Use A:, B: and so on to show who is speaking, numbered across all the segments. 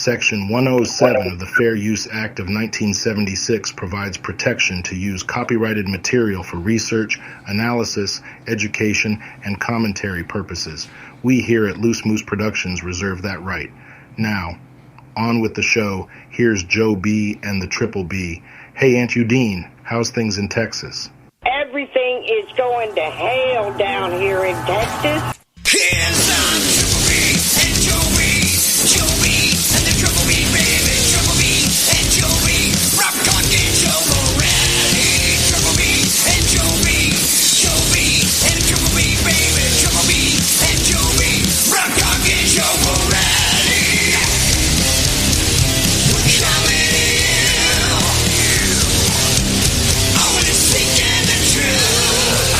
A: Section 107 of the Fair Use Act of 1976 provides protection to use copyrighted material for research, analysis, education, and commentary purposes. We here at Loose Moose Productions reserve that right. Now, on with the show. Here's Joe B and the Triple B. Hey, Aunt Udine, how's things in Texas?
B: Everything is going to hell down here in Texas.
C: Hands on Triple B and Joe B. Joe B and the Triple B, baby. Triple B and Joe B. Rock on, get Joe ready. Triple B and Joe B. Joe B and Triple B, baby. Triple B and Joe B. Rock on, get Joe ready. We're coming in. I want to sink in the truth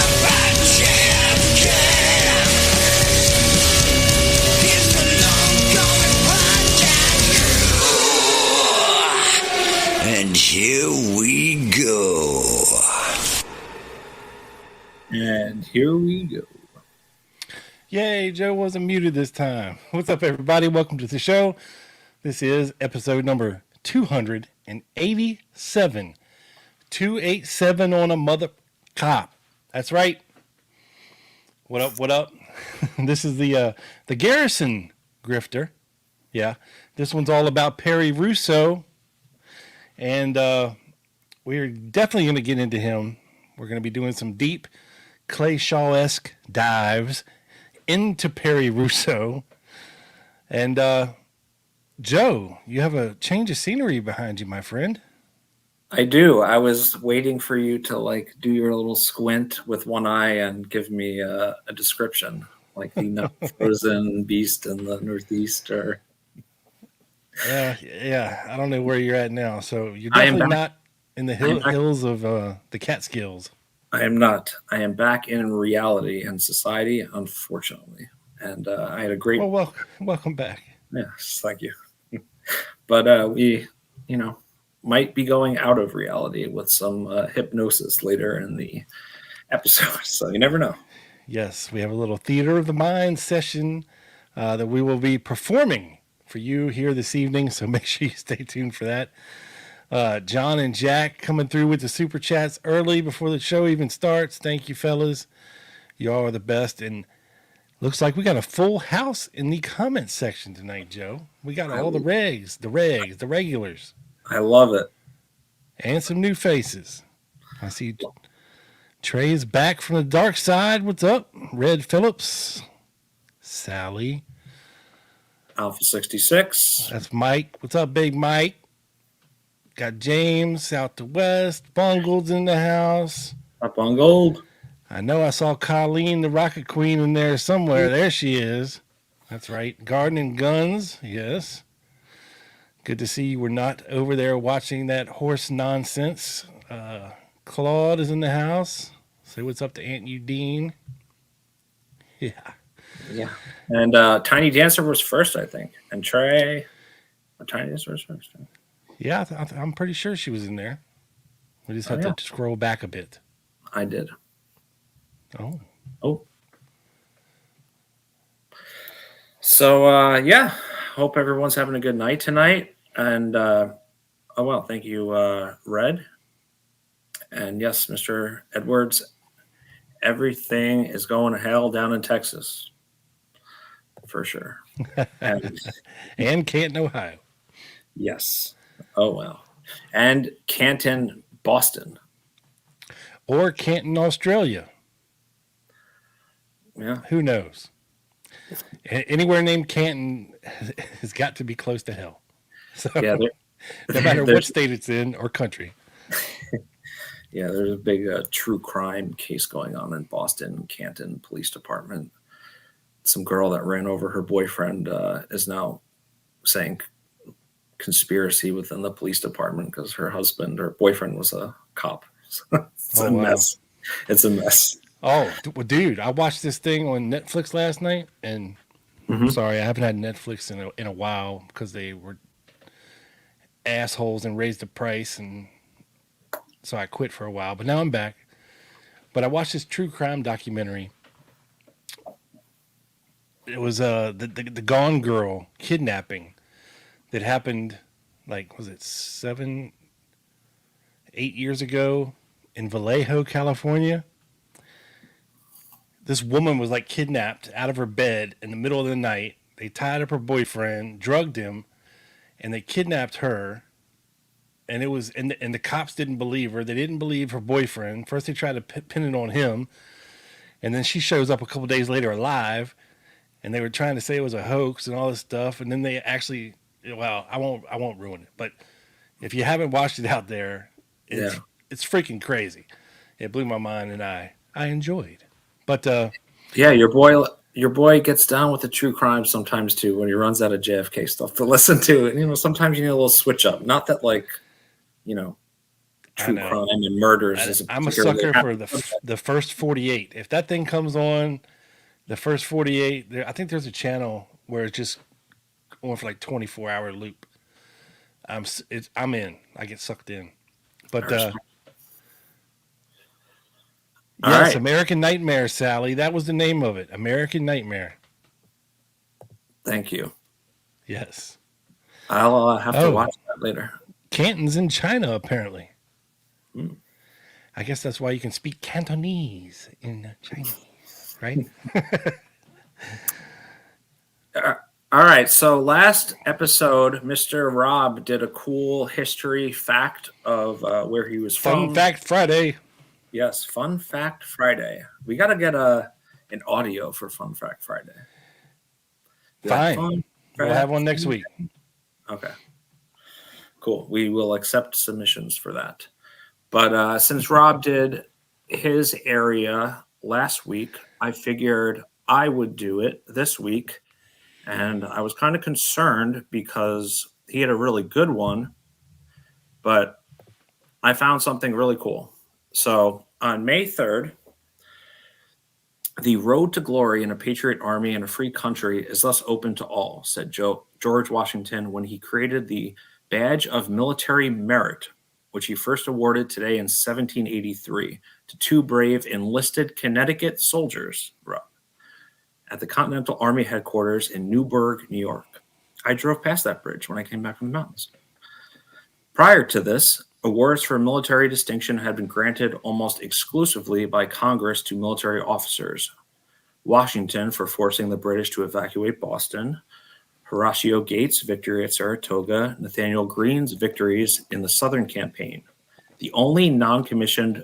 C: about JFK. It's a long-going podcast. And here we go.
D: And here we go.
E: Yay, Joe wasn't muted this time. What's up, everybody? Welcome to the show. This is episode number 287. 287 on a mother cop. That's right. What up, what up? This is the Garrison Grifter. Yeah, this one's all about Perry Russo. And we're definitely going to get into him. We're going to be doing some deep Clay Shaw-esque dives into Perry Russo. And Joe, you have a change of scenery behind you, my friend.
D: I do. I was waiting for you to do your little squint with one eye and give me a description, like the frozen beast in the Northeast. Or
E: Yeah. I don't know where you're at now. So you're definitely not in the hills of the Catskills.
D: I am not. I am back in reality and society, unfortunately. And I had a great.
E: Well, welcome back.
D: Yes, thank you. But we, might be going out of reality with some hypnosis later in the episode. So you never know.
E: Yes, we have a little theater of the mind session that we will be performing for you here this evening. So make sure you stay tuned for that. John and Jack coming through with the super chats early before the show even starts. Thank you, fellas. You all are the best. And looks like we got a full house in the comments section tonight, Joe. We got all the regulars.
D: I love it.
E: And some new faces. I see Trey's back from the dark side. What's up? Red Phillips. Sally.
D: Alpha 66.
E: That's Mike. What's up, Big Mike? Got James, South to West. Bungold's in the house.
D: Up on gold.
E: I know I saw Colleen, the Rocket Queen, in there somewhere. There she is. That's right. Garden and Guns. Yes. Good to see you were not over there watching that horse nonsense. Claude is in the house. Say what's up to Aunt Udine. Yeah.
D: And Tiny Dancer was first, I think. And Trey. Tiny Dancer was first.
E: Yeah, I'm pretty sure she was in there. We just have to scroll back a bit.
D: I did.
E: Oh.
D: So, hope everyone's having a good night tonight. And, thank you, Red. And yes, Mr. Edwards, everything is going to hell down in Texas. For sure.
E: And Canton, Ohio.
D: Yes. Oh, well. And Canton, Boston.
E: Or Canton, Australia.
D: Yeah.
E: Who knows? Anywhere named Canton has got to be close to hell. So
D: yeah,
E: no matter what state it's in or country.
D: Yeah, there's a big true crime case going on in Boston, Canton Police Department. Some girl that ran over her boyfriend is now saying conspiracy within the police department because her boyfriend was a cop. It's a mess. It's a mess.
E: Oh, well, dude, I watched this thing on Netflix last night, and sorry, I haven't had Netflix in a while because they were assholes and raised the price, and so I quit for a while. But now I'm back. But I watched this true crime documentary. the Gone Girl kidnapping that happened, like, was it 8 years ago in Vallejo, California? This woman was like kidnapped out of her bed in the middle of the night. They tied up her boyfriend, drugged him, and they kidnapped her. And the cops didn't believe her. They didn't believe her boyfriend. First, they tried to pin it on him, and then she shows up a couple days later alive, and they were trying to say it was a hoax and all this stuff. And then they actually, well, I won't ruin it, but if you haven't watched it out there, it's freaking crazy. It blew my mind, and I enjoyed. But
D: yeah, your boy gets down with the true crime sometimes too when he runs out of JFK stuff to listen to. And sometimes you need a little switch up. Not that true crime and murders.
E: I'm a sucker for the first 48. If that thing comes on, the first 48, I think there's a channel where it's just on for like 24-hour loop. I'm in. I get sucked in. But yes, right. American Nightmare, Sally. That was the name of it. American Nightmare.
D: Thank you.
E: Yes.
D: I'll have to watch that later.
E: Canton's in China, apparently. I guess that's why you can speak Cantonese in Chinese, right?
D: All right. So last episode, Mr. Rob did a cool history fact of where he was from.
E: Fun Fact Friday.
D: Yes, Fun Fact Friday. We got to get an audio for Fun Fact Friday.
E: Fine. We'll have one next week.
D: Okay. Cool. We will accept submissions for that. But since Rob did his area last week, I figured I would do it this week. And I was kind of concerned because he had a really good one, but I found something really cool. So on May 3rd, the road to glory in a patriot army and a free country is thus open to all, said George Washington when he created the Badge of Military Merit, which he first awarded today in 1783 to two brave enlisted Connecticut soldiers at the Continental Army headquarters in Newburgh, New York. I drove past that bridge when I came back from the mountains. Prior to this, awards for military distinction had been granted almost exclusively by Congress to military officers. Washington for forcing the British to evacuate Boston, Horatio Gates' victory at Saratoga, Nathaniel Greene's victories in the Southern Campaign. The only non-commissioned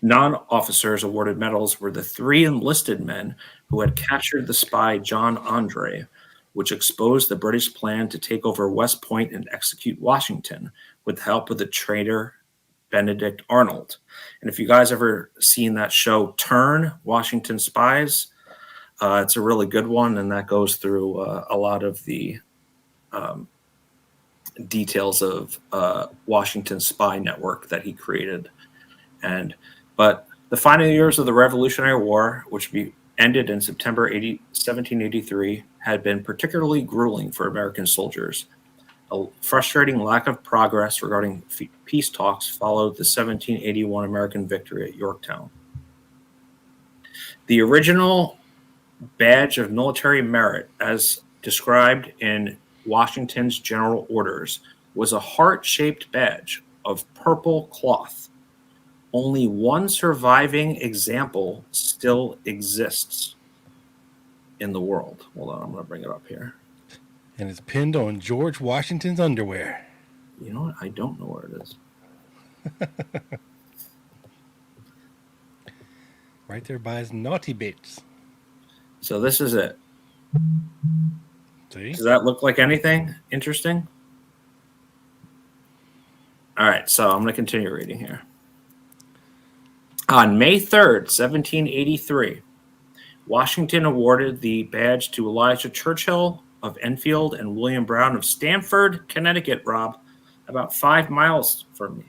D: non-officers awarded medals were the three enlisted men who had captured the spy John Andre, which exposed the British plan to take over West Point and execute Washington with the help of the traitor Benedict Arnold. And if you guys ever seen that show Turn, Washington Spies, it's a really good one, and that goes through a lot of the details of Washington spy network that he created. But the final years of the Revolutionary War, which ended in September 1783, had been particularly grueling for American soldiers. A frustrating lack of progress regarding peace talks followed the 1781 American victory at Yorktown. The original Badge of Military Merit, as described in Washington's general orders, was a heart-shaped badge of purple cloth. Only one surviving example still exists in the world. Hold on, I'm going to bring it up here.
E: And it's pinned on George Washington's underwear.
D: You know what? I don't know where it is.
E: Right there by his naughty bits.
D: So this is it.
E: See?
D: Does that look like anything interesting? All right, so I'm going to continue reading here. On May 3rd, 1783, Washington awarded the badge to Elijah Churchill of Enfield and William Brown of Stamford, Connecticut, Rob, about 5 miles from me.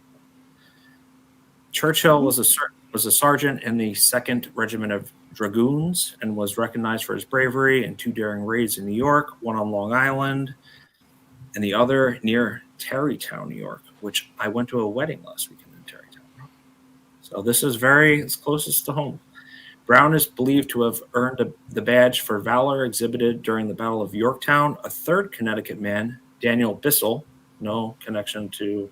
D: Churchill was a sergeant in the 2nd Regiment of Dragoons and was recognized for his bravery in 2 daring raids in New York, one on Long Island and the other near Tarrytown, New York, which I went to a wedding last weekend in Tarrytown. So this is it's closest to home. Brown is believed to have earned the badge for valor exhibited during the Battle of Yorktown. A third Connecticut man, Daniel Bissell, no connection to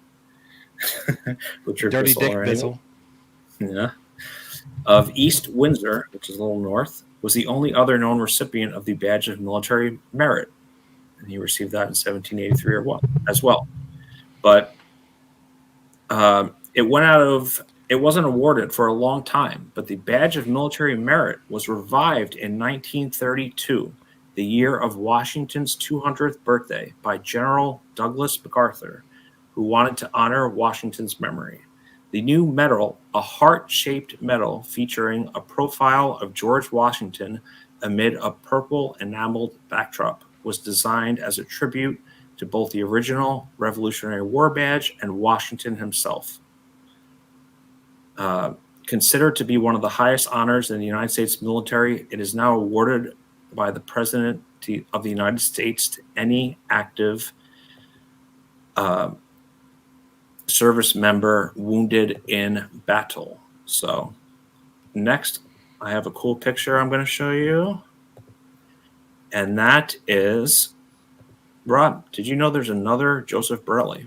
D: Richard
E: Dirty
D: Bissell
E: Dick
D: or anyone,
E: Bissell.
D: of East Windsor, which is a little north, was the only other known recipient of the Badge of Military Merit. And he received that in 1783 as well. But it wasn't awarded for a long time, but the Badge of Military Merit was revived in 1932, the year of Washington's 200th birthday, by General Douglas MacArthur, who wanted to honor Washington's memory. The new medal, a heart-shaped medal featuring a profile of George Washington amid a purple enameled backdrop, was designed as a tribute to both the original Revolutionary War badge and Washington himself. Considered to be one of the highest honors in the United States military, it is now awarded by the President of the United States to any active service member wounded in battle. So next, I have a cool picture I'm going to show you. And that is, Rob, did you know there's another Joseph Borelli?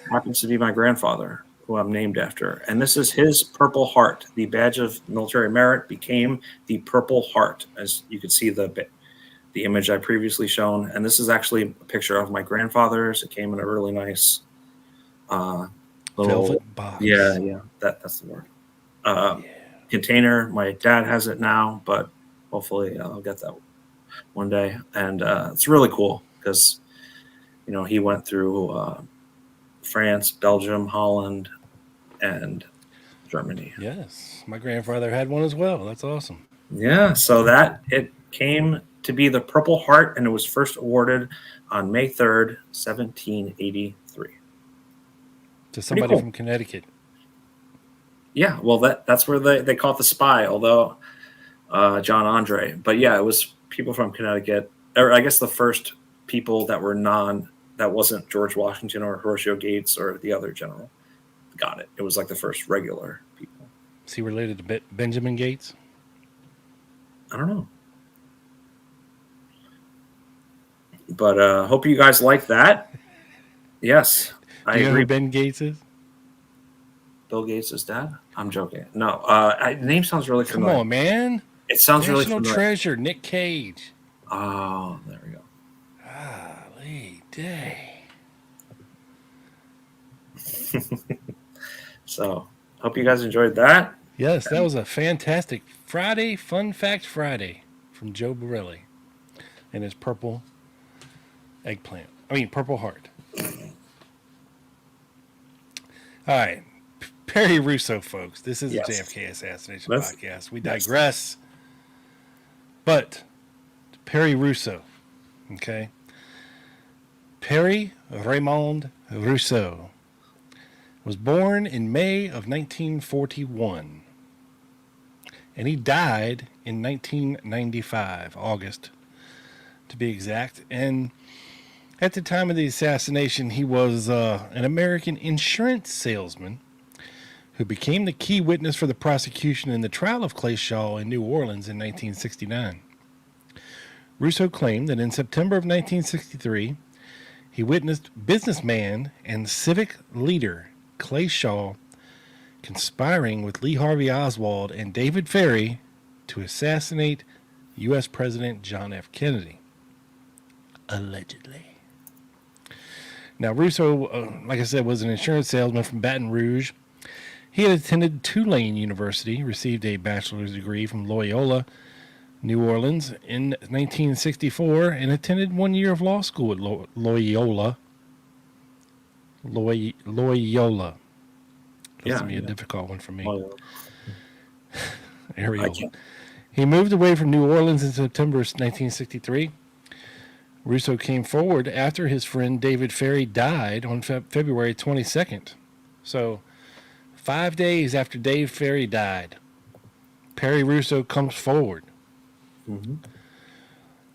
D: Happens to be my grandfather, who I'm named after. And this is his Purple Heart. The Badge of Military Merit became the Purple Heart, as you can see the image I previously shown. And this is actually a picture of my grandfather's. It came in a really nice little
E: Velvet box.
D: Yeah, that's the word. Container. My dad has it now, but hopefully I'll get that one day. And it's really cool because, he went through France, Belgium, Holland, and Germany.
E: Yes, my grandfather had one as well. That's awesome.
D: Yeah, so it came to be the Purple Heart, and it was first awarded on May 3rd, 1783.
E: To somebody from Connecticut.
D: Yeah, well, that's where they caught the spy, although John Andre. But yeah, it was people from Connecticut, or I guess the first people that were that wasn't George Washington or Horatio Gates or the other general got it. It was like the first regular people.
E: Is he related to Benjamin Gates?
D: I don't know. But hope you guys like that. Yes, I
E: Do you know
D: agree.
E: who Ben Gates is?
D: Bill Gates' dad? I'm joking. No, the name sounds really
E: Come
D: familiar.
E: on, man.
D: It sounds really
E: National
D: familiar.
E: treasure, Nick Cage.
D: Oh, there we go.
E: Golly day.
D: So, hope you guys enjoyed that.
E: Yes, that was a fantastic Friday, Fun Fact Friday from Joe Borelli and his purple purple heart. All right. Perry Russo, folks. This is
D: Yes.
E: a JFK assassination
D: Let's-
E: podcast. We digress. But Perry Russo, okay? Perry Raymond Russo was born in May of 1941. And he died in 1995, August, to be exact. And at the time of the assassination, he was an American insurance salesman who became the key witness for the prosecution in the trial of Clay Shaw in New Orleans in 1969. Russo claimed that in September of 1963, he witnessed businessman and civic leader Clay Shaw conspiring with Lee Harvey Oswald and David Ferry to assassinate U.S. President John F. Kennedy. Allegedly. Now, Russo, like I said, was an insurance salesman from Baton Rouge. He had attended Tulane University, received a bachelor's degree from Loyola, New Orleans in 1964, and attended 1 year of law school at Loyola. Loyola. That's going to be a difficult one for me. Areola. He moved away from New Orleans in September 1963. Russo came forward after his friend David Ferry died on February 22nd. So, 5 days after Dave Ferry died, Perry Russo comes forward. Mm-hmm.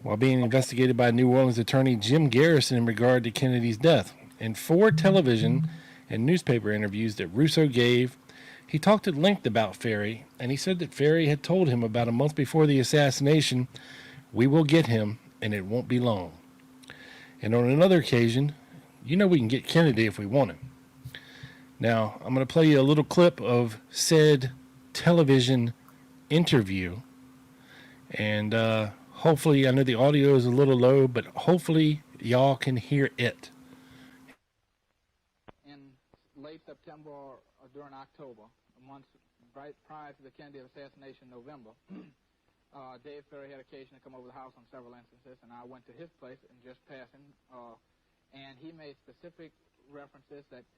E: While being investigated by New Orleans attorney Jim Garrison in regard to Kennedy's death. In 4 television and newspaper interviews that Russo gave, he talked at length about Ferry, and he said that Ferry had told him about a month before the assassination, "We will get him, and it won't be long." And on another occasion, "You know we can get Kennedy if we want him." Now, I'm going to play you a little clip of said television interview, and hopefully, I know the audio is a little low, but hopefully y'all can hear it.
F: In late September or during October, months right prior to the Kennedy assassination in November, Dave Ferry had occasion to come over the house on several instances, and I went to his place and just passing, and he made specific references that,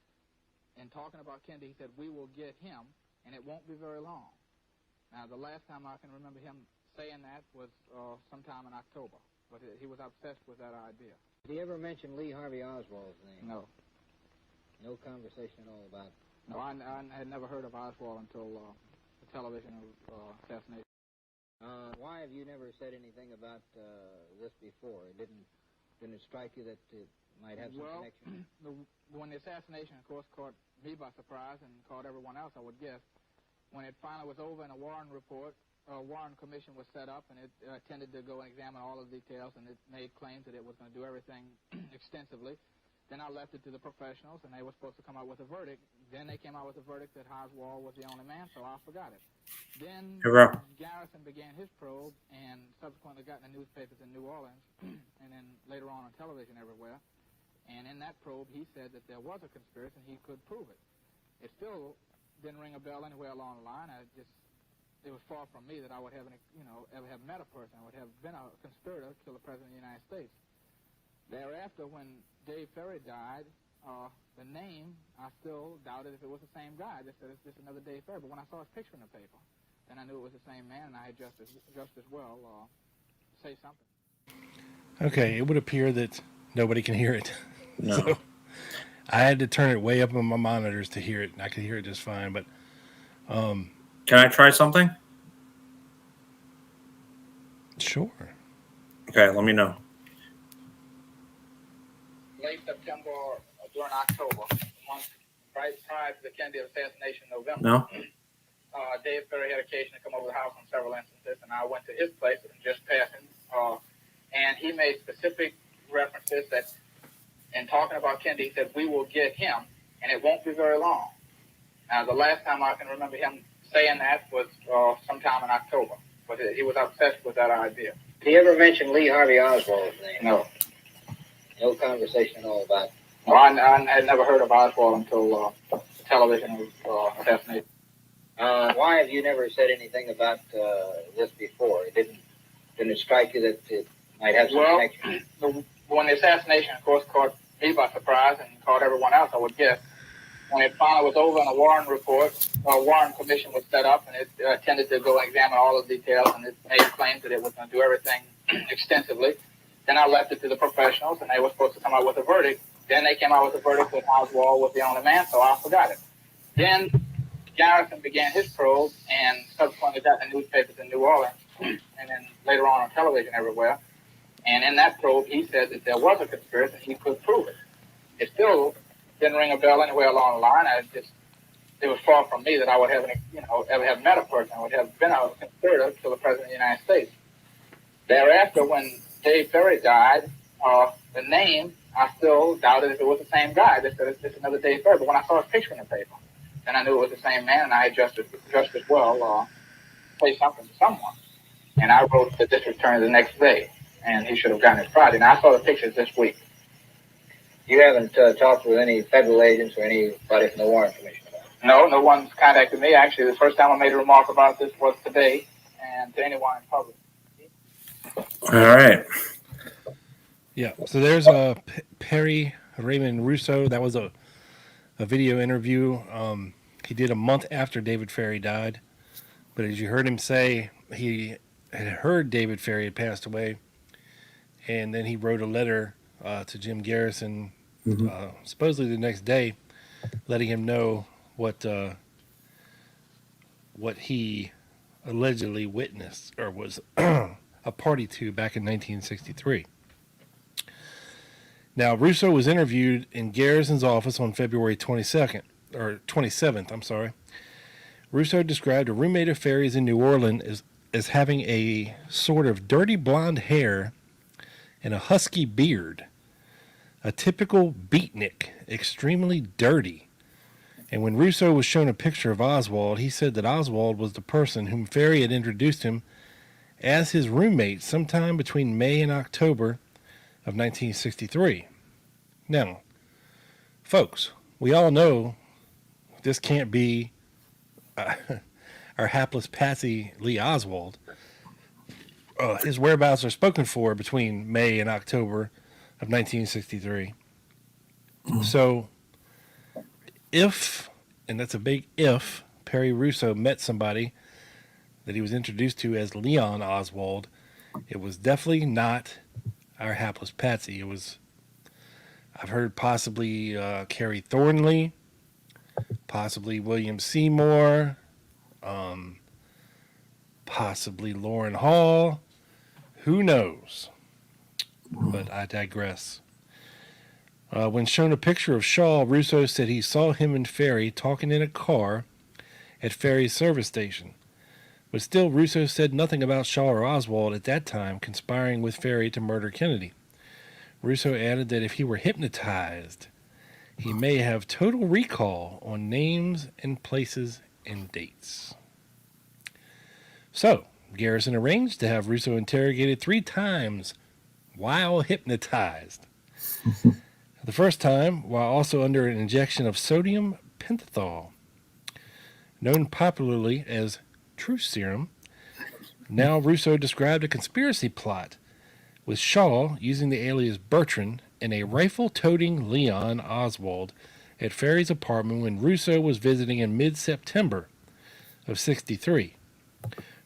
F: in talking about Kennedy, he said, "We will get him, and it won't be very long." Now, the last time I can remember him saying that was sometime in October, but he was obsessed with that idea.
G: Did he ever mention Lee Harvey Oswald's name?
F: No.
G: No conversation at all about it?
F: No, I had never heard of Oswald until the television assassination.
G: Why have you never said anything about this before? Didn't it strike you that it might have some connection?
F: When the assassination, of course, caught me by surprise and caught everyone else, I would guess, when it finally was over and a Warren Commission was set up, and it tended to go and examine all of the details, and it made claims that it was going to do everything extensively. Then I left it to the professionals, and they were supposed to come out with a verdict. Then they came out with a verdict that Oswald was the only man, so I forgot it. Then Garrison began his probe, and subsequently got in the newspapers in New Orleans, and then later on television everywhere. And in that probe, he said that there was a conspiracy, and he could prove it. It still didn't ring a bell anywhere along the line. It was far from me that I would have ever have met a person. I would have been a conspirator to kill the President of the United States. Thereafter, when Dave Ferry died, the name, I still doubted if it was the same guy. I just said, it's just another Dave Ferry. But when I saw his picture in the paper, then I knew it was the same man, and I had just as well say something.
E: Okay, it would appear that nobody can hear it.
D: No.
E: So I had to turn it way up on my monitors to hear it, and I could hear it just fine. But
D: Can I try something?
E: Sure.
D: Okay, let me know.
F: Late September or during October, month right prior to the Kennedy assassination in November.
D: No?
F: Dave Ferry had occasion to come over the house on several instances, and I went to his place and just passing, and he made specific references that, in talking about Kennedy, he said, "We will get him, and it won't be very long." Now, the last time I can remember him saying that was sometime in October, but he was obsessed with that idea.
G: Did he ever mention Lee Harvey Oswald's name?
F: No.
G: No conversation at all about it?
F: No, I had never heard of Oswald until the television assassination.
G: Why have you never said anything about this before? Didn't it strike you that it might have some connection?
F: When the assassination, of course, caught me by surprise and caught everyone else, I would guess, when it finally was over and a Warren Commission was set up, and it tended to go and examine all of the details, and it made claims that it was going to do everything extensively. Then I left it to the professionals, and they were supposed to come out with a verdict. Then they came out with a verdict that Oswald was the only man, so I forgot it. Then Garrison began his probe, and subsequently got in the newspapers in New Orleans, and then later on television everywhere. And in that probe, he said that there was a conspiracy, and he could prove it. It still didn't ring a bell anywhere along the line. It was far from me that I would have ever have met a person. I would have been a conspirator to the President of the United States. Thereafter, when Dave Ferry died, the name, I still doubted if it was the same guy. I just said, it's just another Dave Ferry. But when I saw his picture in the paper, then I knew it was the same man, and I had just as well say something to someone. And I wrote the district attorney the next day, and he should have gotten it Friday. Now, I saw the pictures this week.
G: You haven't talked with any federal agents or anybody from the Warren Commission about it?
F: No one's contacted me. Actually, the first time I made a remark about this was today, and to anyone in public.
D: All right.
E: Yeah. So there's Perry Raymond Russo. That was a video interview he did a month after David Ferry died. But as you heard him say, he had heard David Ferry had passed away, and then he wrote a letter to Jim Garrison, supposedly the next day, letting him know what he allegedly witnessed or was a party to back in 1963. Now, Russo was interviewed in Garrison's office on February 27th, Russo described a roommate of Ferry's in New Orleans as having a sort of dirty blonde hair and a husky beard. A typical beatnik, extremely dirty. And when Russo was shown a picture of Oswald, he said that Oswald was the person whom Ferry had introduced him as his roommate sometime between May and October of 1963. Now, folks, we all know this can't be our hapless Patsy Lee Oswald. His whereabouts are spoken for between May and October of 1963. So, if, and that's a big if, Perry Russo met somebody that he was introduced to as Leon Oswald, it was definitely not our hapless Patsy. It was, I've heard, possibly Carrie Thornley, possibly William Seymour, possibly Lauren Hall. Who knows? But I digress. When shown a picture of Shaw, Russo said he saw him and Ferry talking in a car at Ferry's service station. But still, Russo said nothing about Shaw or Oswald at that time conspiring with Ferry to murder Kennedy. Russo added that if he were hypnotized, he may have total recall on names and places and dates. So, Garrison arranged to have Russo interrogated 3 times while hypnotized. The first time, while also under an injection of sodium pentothal, known popularly as truth serum. Now Russo described a conspiracy plot with Shaw using the alias Bertrand and a rifle-toting Leon Oswald at Ferry's apartment when Russo was visiting in mid-September of 63.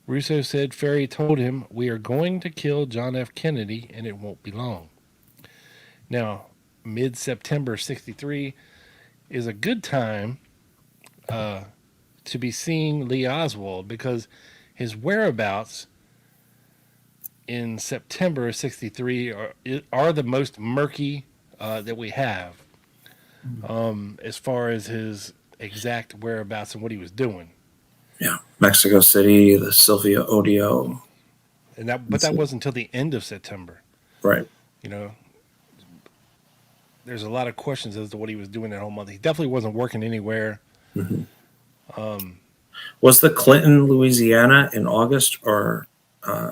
E: Russo said Ferry told him, "We are going to kill John F. Kennedy, and it won't be long." Now, mid-September 63 is a good time to be seeing Lee Oswald because his whereabouts in September of 63 are the most murky that we have as far as his exact whereabouts and what he was doing.
D: Yeah, Mexico City, the Sylvia Odio.
E: And that wasn't until the end of September.
D: Right.
E: You know, there's a lot of questions as to what he was doing that whole month. He definitely wasn't working anywhere.
D: Mm-hmm. Was the Clinton, Louisiana in August or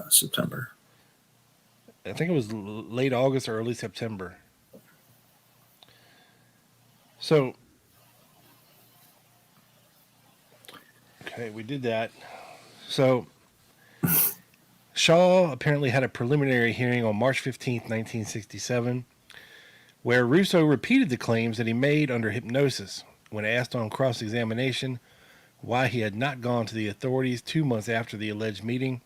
D: September?
E: I think it was late August or early September. So, okay, we did that. So, Shaw apparently had a preliminary hearing on March 15th, 1967, where Russo repeated the claims that he made under hypnosis. When asked on cross-examination why he had not gone to the authorities 2 months after the alleged meeting,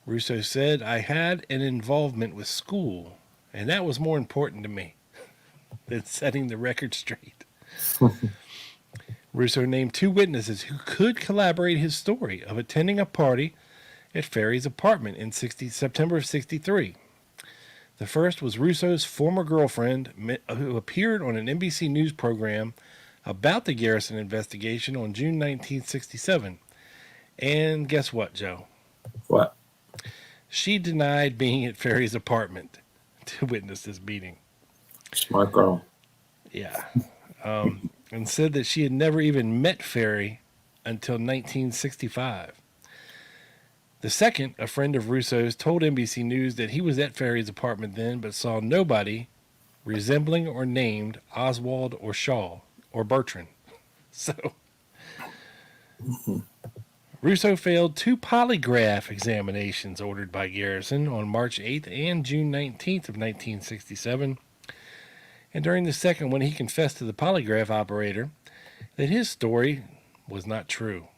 E: Russo said, "I had an involvement with school, and that was more important to me than setting the record straight." Russo named 2 witnesses who could collaborate his story of attending a party at Ferry's apartment in September of 63. The first was Russo's former girlfriend, who appeared on an NBC News program about the Garrison investigation on June 1967. And guess what, Joe?
D: What?
E: She denied being at Ferry's apartment to witness this meeting.
D: Smart girl.
E: Yeah. And said that she had never even met Ferry until 1965. The second, a friend of Russo's, told NBC News that he was at Ferry's apartment then, but saw nobody resembling or named Oswald or Shaw or Bertrand. So, Russo failed 2 polygraph examinations ordered by Garrison on March 8th and June 19th of 1967. And during the second one, he confessed to the polygraph operator that his story was not true.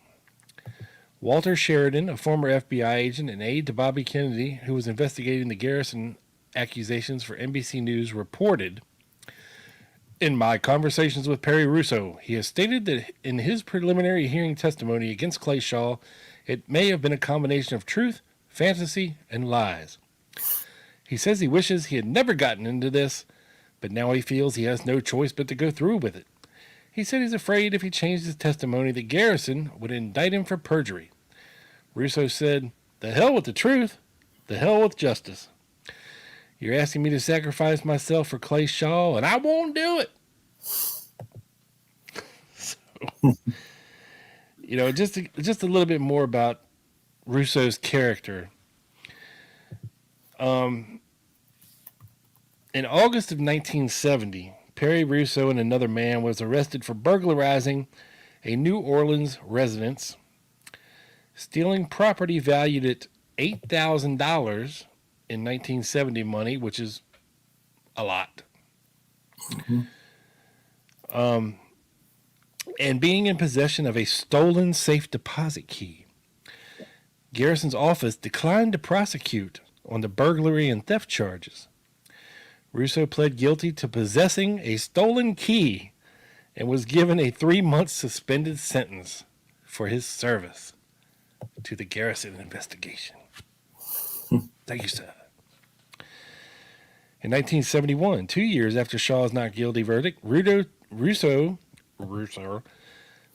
E: Walter Sheridan, a former FBI agent and aide to Bobby Kennedy, who was investigating the Garrison accusations for NBC News, reported, "In my conversations with Perry Russo, he has stated that in his preliminary hearing testimony against Clay Shaw, it may have been a combination of truth, fantasy, and lies. He says he wishes he had never gotten into this, but now he feels he has no choice but to go through with it. He said he's afraid if he changed his testimony that Garrison would indict him for perjury. Russo said, "The hell with the truth. The hell with justice. You're asking me to sacrifice myself for Clay Shaw, and I won't do it." So, just a little bit more about Russo's character. In August of 1970, Perry Russo and another man was arrested for burglarizing a New Orleans residence, stealing property valued at $8,000 in 1970 money, which is a lot.
D: Mm-hmm.
E: And being in possession of a stolen safe deposit key. Garrison's office declined to prosecute on the burglary and theft charges. Russo pled guilty to possessing a stolen key and was given a 3-month suspended sentence for his service to the Garrison investigation. Thank you, sir. In 1971, 2 years after Shaw's not guilty verdict, Russo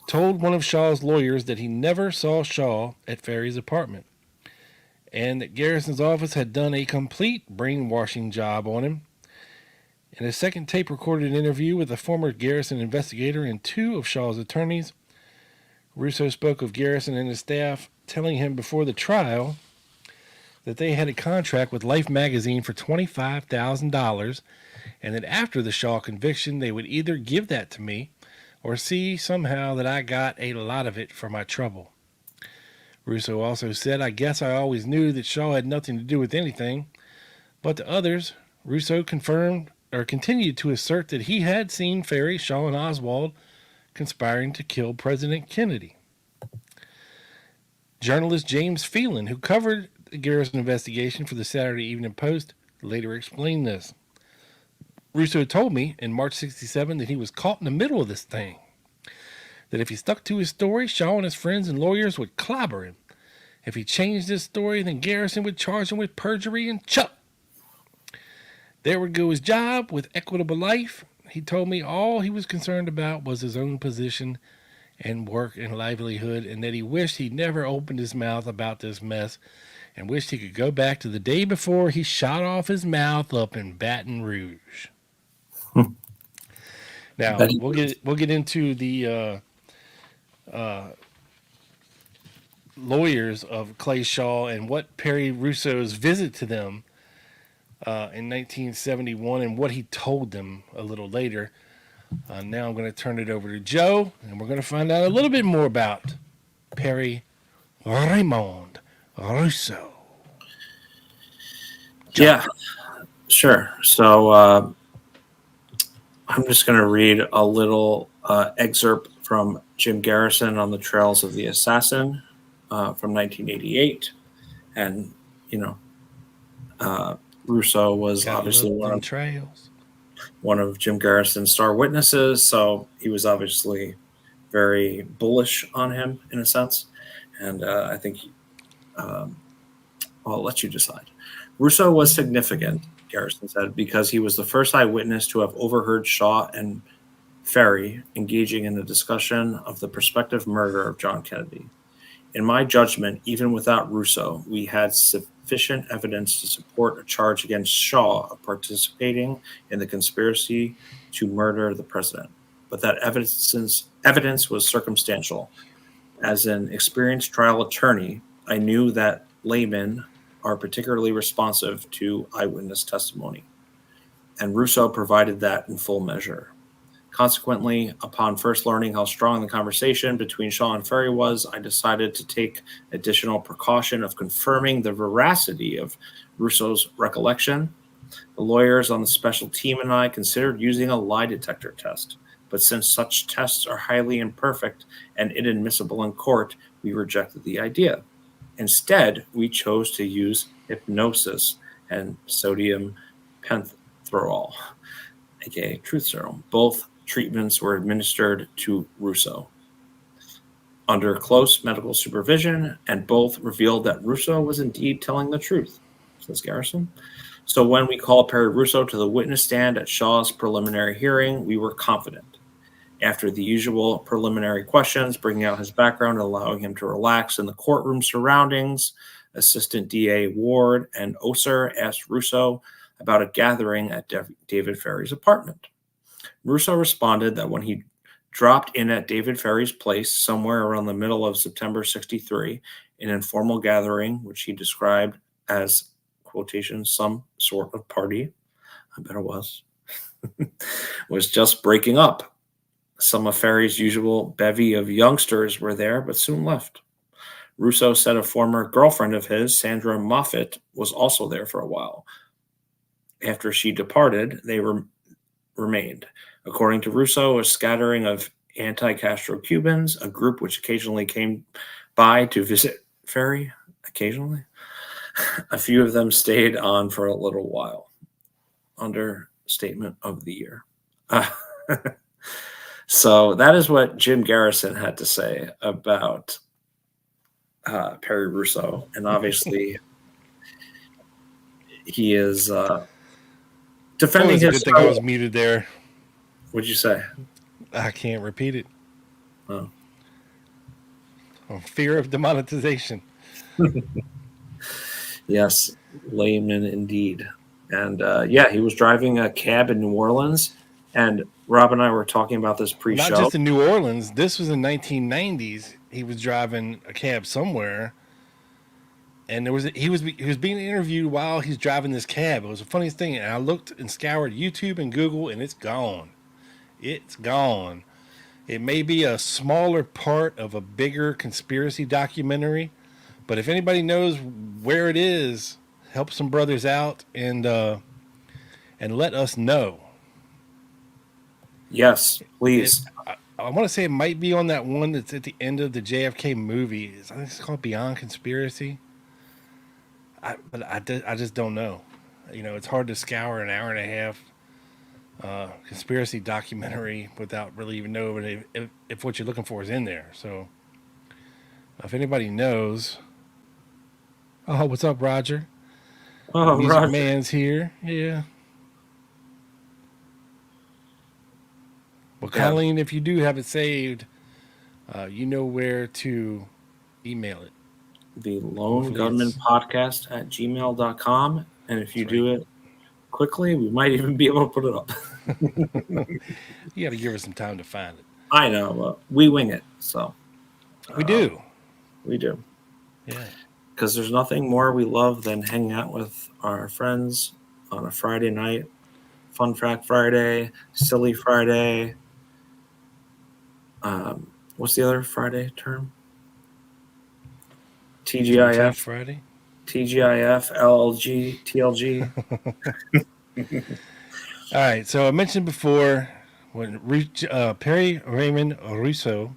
E: told one of Shaw's lawyers that he never saw Shaw at Ferry's apartment and that Garrison's office had done a complete brainwashing job on him. In a second tape-recorded interview with a former Garrison investigator and 2 of Shaw's attorneys, Russo spoke of Garrison and his staff telling him before the trial that they had a contract with Life magazine for $25,000 and that after the Shaw conviction they would either give that to me or see somehow that I got a lot of it for my trouble. Russo also said, "I guess I always knew that Shaw had nothing to do with anything," but to others, Russo continued to assert that he had seen Ferry, Shaw, and Oswald conspiring to kill President Kennedy. Journalist James Phelan, who covered the Garrison investigation for the Saturday Evening Post, later explained this. Russo told me in March 1967 that he was caught in the middle of this thing. That if he stuck to his story, Shaw and his friends and lawyers would clobber him. If he changed his story, then Garrison would charge him with perjury and chuck. There would go his job with Equitable Life. He told me all he was concerned about was his own position and work and livelihood, and that he wished he'd never opened his mouth about this mess and wished he could go back to the day before he shot off his mouth up in Baton Rouge. Now, we'll get into the lawyers of Clay Shaw and what Perry Russo's visit to them in 1971 and what he told them a little later. Now I'm going to turn it over to Joe, and we're going to find out a little bit more about Perry Raymond Russo. Joe.
D: Yeah, sure. So I'm just going to read a little excerpt from Jim Garrison on the Trails of the Assassin from 1988. And, Russo was obviously one of Jim Garrison's star witnesses, so he was obviously very bullish on him in a sense. And I think I'll let you decide. Russo was significant, Garrison said, because he was the first eyewitness to have overheard Shaw and Ferry engaging in a discussion of the prospective murder of John Kennedy. In my judgment, even without Russo, we had sufficient evidence to support a charge against Shaw of participating in the conspiracy to murder the president. But that evidence was circumstantial. As an experienced trial attorney, I knew that laymen are particularly responsive to eyewitness testimony, and Russo provided that in full measure. Consequently, upon first learning how strong the conversation between Shaw and Ferry was, I decided to take additional precaution of confirming the veracity of Russo's recollection. The lawyers on the special team and I considered using a lie detector test, but since such tests are highly imperfect and inadmissible in court, we rejected the idea. Instead, we chose to use hypnosis and sodium pentothal, aka truth serum. Both treatments were administered to Russo under close medical supervision, and both revealed that Russo was indeed telling the truth, says Garrison. So when we called Perry Russo to the witness stand at Shaw's preliminary hearing, we were confident. After the usual preliminary questions, bringing out his background and allowing him to relax in the courtroom surroundings, Assistant DA Ward and Oser asked Russo about a gathering at David Ferry's apartment. Russo responded that when he dropped in at David Ferry's place somewhere around the middle of September 63, an informal gathering, which he described as, quotation, some sort of party, I bet it was just breaking up. Some of Ferry's usual bevy of youngsters were there, but soon left. Russo said a former girlfriend of his, Sandra Moffat, was also there for a while. After she departed, they remained. According to Russo, a scattering of anti-Castro Cubans, a group which occasionally came by to visit Ferry, occasionally. A few of them stayed on for a little while. Understatement of the year. So that is what Jim Garrison had to say about Perry Russo. And obviously, he is defending his...
E: Good thing I was muted there.
D: What'd you say?
E: I can't repeat it.
D: Oh.
E: Fear of demonetization.
D: Yes, layman indeed. And yeah, he was driving a cab in New Orleans, and Rob and I were talking about this pre-show.
E: Not just in New Orleans. This was in 1990s. He was driving a cab somewhere, and he was being interviewed while he's driving this cab. It was the funniest thing. And I looked and scoured YouTube and Google, and it's gone. It's gone. It may be a smaller part of a bigger conspiracy documentary, but if anybody knows where it is, help some brothers out and let us know.
D: Yes, please.
E: I want to say it might be on that one that's at the end of the JFK movie. I think it's called Beyond Conspiracy. But I just don't know. You know, it's hard to scour an hour and a half conspiracy documentary without really even knowing if what you're looking for is in there. So if anybody knows... Oh, what's up, Roger?
D: Oh,
E: Music
D: Roger.
E: Man's here. Yeah. Well, Colleen, if you do have it saved, you know where to email it.
D: The Lone Gunman Podcast at gmail.com. And if you do it quickly, we might even be able to put it up.
E: You got to give us some time to find it.
D: I know. But we wing it. So
E: we do.
D: We do.
E: Yeah.
D: Because there's nothing more we love than hanging out with our friends on a Friday night. Fun Fact Friday, Silly Friday. What's the other Friday term? TGIF.
E: Friday.
D: TGIF, LLG, TLG.
E: All right. So I mentioned before when Perry Raymond Russo,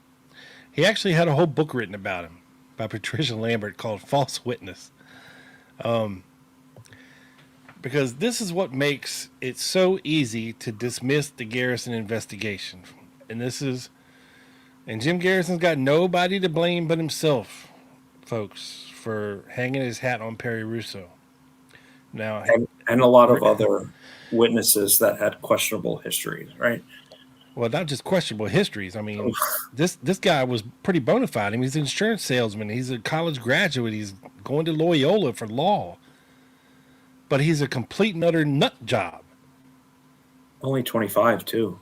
E: he actually had a whole book written about him by Patricia Lambert called False Witness. Because this is what makes it so easy to dismiss the Garrison investigation. And Jim Garrison's got nobody to blame but himself, folks, for hanging his hat on Perry Russo. Now,
D: and a lot of other witnesses that had questionable histories, right?
E: Well, not just questionable histories. I mean, this guy was pretty bona fide. I mean, he's an insurance salesman. He's a college graduate. He's going to Loyola for law. But he's a complete and utter nut job.
D: Only 25, too.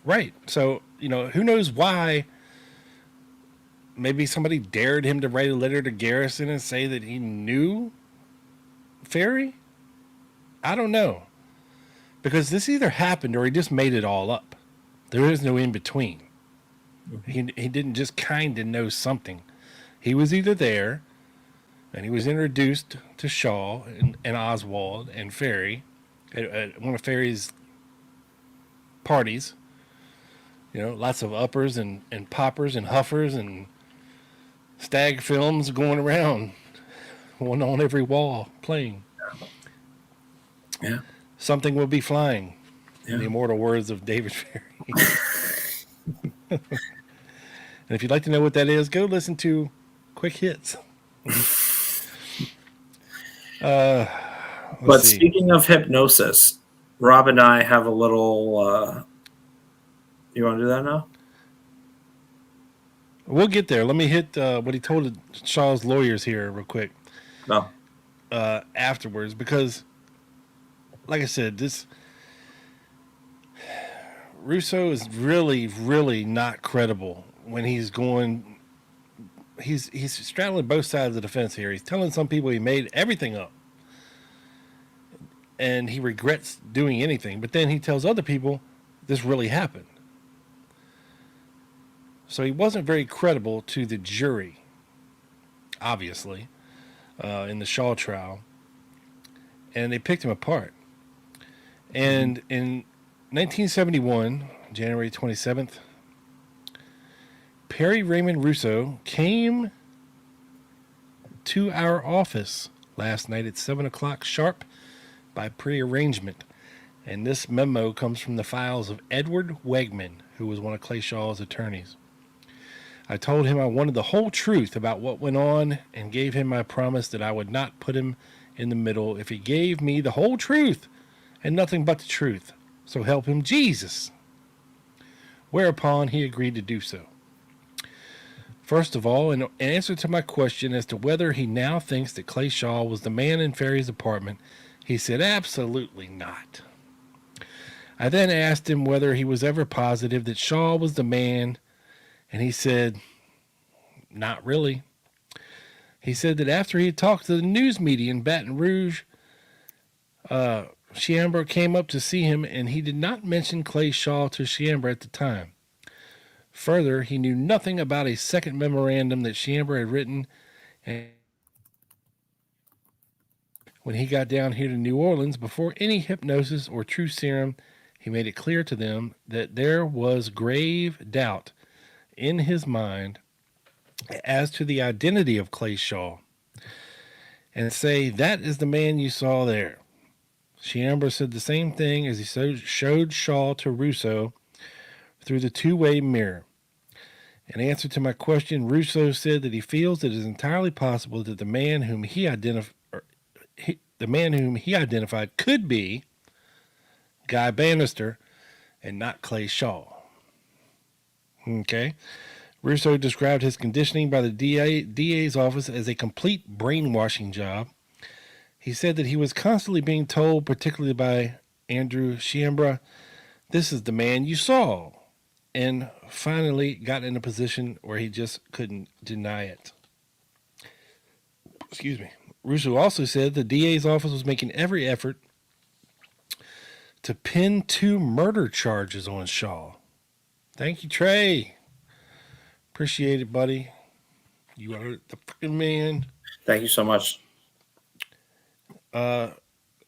E: Right. So, you know, who knows why maybe somebody dared him to write a letter to Garrison and say that he knew Ferry? I don't know. Because this either happened or he just made it all up. There is no in between. Mm-hmm. He didn't just kind of know something. He was either there, and he was introduced to Shaw and Oswald and Ferry at one of Ferry's parties. You know, lots of uppers and poppers and huffers and stag films going around, one on every wall playing.
D: Yeah.
E: Something will be flying, in the immortal words of David Ferry. And if you'd like to know what that is, go listen to Quick Hits.
D: But speaking of hypnosis, Rob and I have a little You want to do that now?
E: We'll get there. Let me hit what he told Shaw's lawyers here real quick.
D: No.
E: Afterwards, because, like I said, this Russo is really, really not credible when he's going. He's straddling both sides of the fence here. He's telling some people he made everything up, and he regrets doing anything. But then he tells other people this really happened. So he wasn't very credible to the jury, obviously, in the Shaw trial, and they picked him apart. And in 1971, January 27th, Perry Raymond Russo came to our office last night at 7 o'clock sharp by prearrangement. And this memo comes from the files of Edward Wegman, who was one of Clay Shaw's attorneys. I told him I wanted the whole truth about what went on and gave him my promise that I would not put him in the middle if he gave me the whole truth and nothing but the truth. So help him Jesus. Whereupon he agreed to do so. First of all, in answer to my question as to whether he now thinks that Clay Shaw was the man in Ferry's apartment, he said absolutely not. I then asked him whether he was ever positive that Shaw was the man, and he said, not really. He said that after he had talked to the news media in Baton Rouge, Chiambra came up to see him, and he did not mention Clay Shaw to Chiambra at the time. Further, he knew nothing about a second memorandum that Chiambra had written, and when he got down here to New Orleans, before any hypnosis or true serum, he made it clear to them that there was grave doubt in his mind as to the identity of Clay Shaw, and say, that is the man you saw there. Chiambra said the same thing as he showed Shaw to Russo through the two-way mirror. In answer to my question, Russo said that he feels it is entirely possible that the man whom he identified could be Guy Bannister and not Clay Shaw. Okay. Russo described his conditioning by the DA's office as a complete brainwashing job. He said that he was constantly being told, particularly by Andrew Chiambra, this is the man you saw, and finally got in a position where he just couldn't deny it. Excuse me. Russo also said the DA's office was making every effort to pin 2 murder charges on Shaw. Thank you, Trey. Appreciate it, buddy. You are the freaking man.
D: Thank you so much.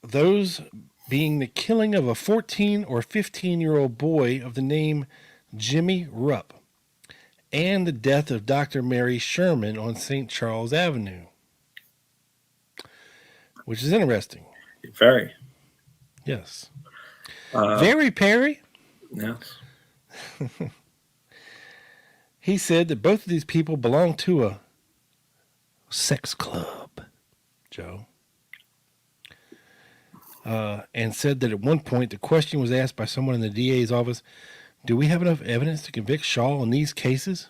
E: Those being the killing of a 14 or 15-year-old boy of the name Jimmy Rupp and the death of Dr. Mary Sherman on St. Charles Avenue, which is interesting.
D: Very.
E: Yes. Very, Perry.
D: Yes.
E: He said that both of these people belong to a sex club, Joe. And said that at one point the question was asked by someone in the DA's office, do we have enough evidence to convict Shaw in these cases?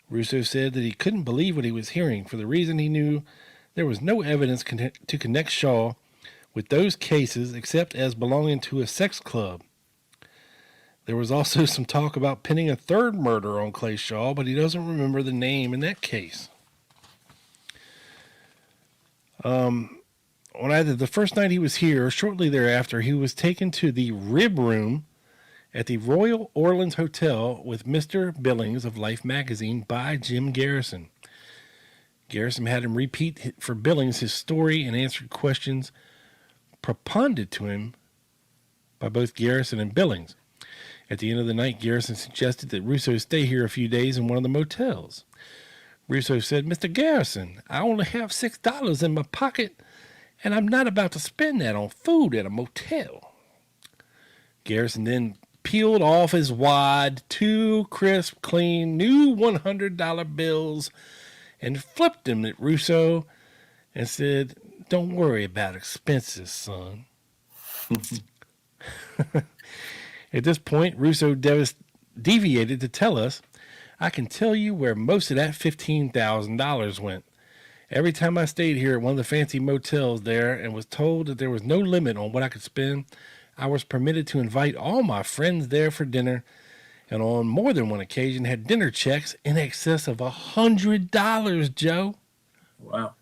E: Russo said that he couldn't believe what he was hearing for the reason he knew there was no evidence to connect Shaw with those cases except as belonging to a sex club. There was also some talk about pinning a third murder on Clay Shaw, but he doesn't remember the name in that case. On either the first night he was here or shortly thereafter, he was taken to the rib room at the Royal Orleans Hotel with Mr. Billings of Life magazine by Jim Garrison. Garrison had him repeat for Billings his story and answered questions propounded to him by both Garrison and Billings. At the end of the night, Garrison suggested that Russo stay here a few days in one of the motels. Russo said, Mr. Garrison, I only have $6 in my pocket, and I'm not about to spend that on food at a motel. Garrison then peeled off his wad 2 crisp, clean, new $100 bills and flipped them at Russo and said, don't worry about expenses, son. At this point, Russo deviated to tell us, I can tell you where most of that $15,000 went. Every time I stayed here at one of the fancy motels there and was told that there was no limit on what I could spend, I was permitted to invite all my friends there for dinner, and on more than one occasion had dinner checks in excess of $100, Joe.
D: Wow.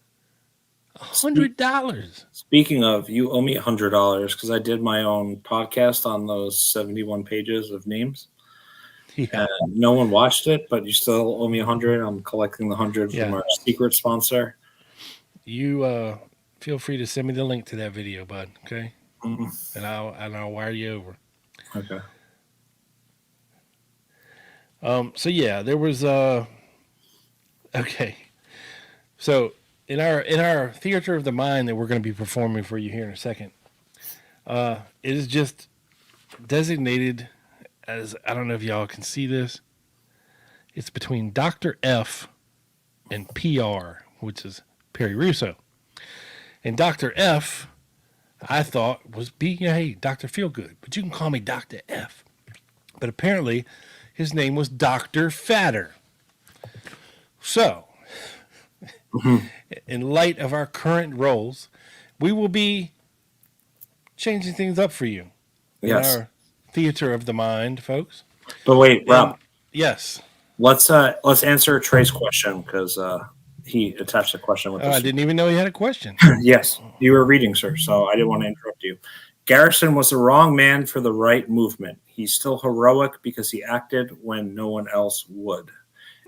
E: $100.
D: Speaking of, you owe me $100 because I did my own podcast on those 71 pages of names.
E: Yeah.
D: And no one watched it, but you still owe me $100. I'm collecting the $100 from our secret sponsor.
E: You feel free to send me the link to that video, bud. Okay, and I'll wire you over.
D: Okay.
E: So yeah, there was okay. So in our theater of the mind that we're going to be performing for you here in a second, it is just designated as, I don't know if y'all can see this. It's between Dr. F and PR, which is Perry Russo. And Dr. F, I thought was hey, Dr. Feelgood, but you can call me Dr. F. But apparently his name was Dr. Fatter. So, in light of our current roles, we will be changing things up for you.
D: Yes.
E: In our theater of the mind, folks.
D: But wait, Rob.
E: Yes.
D: Let's answer Trey's question because he attached a question with us.
E: I didn't even know he had a question.
D: Yes, you were reading, sir, so I didn't want to interrupt you. Garrison was the wrong man for the right movement. He's still heroic because he acted when no one else would.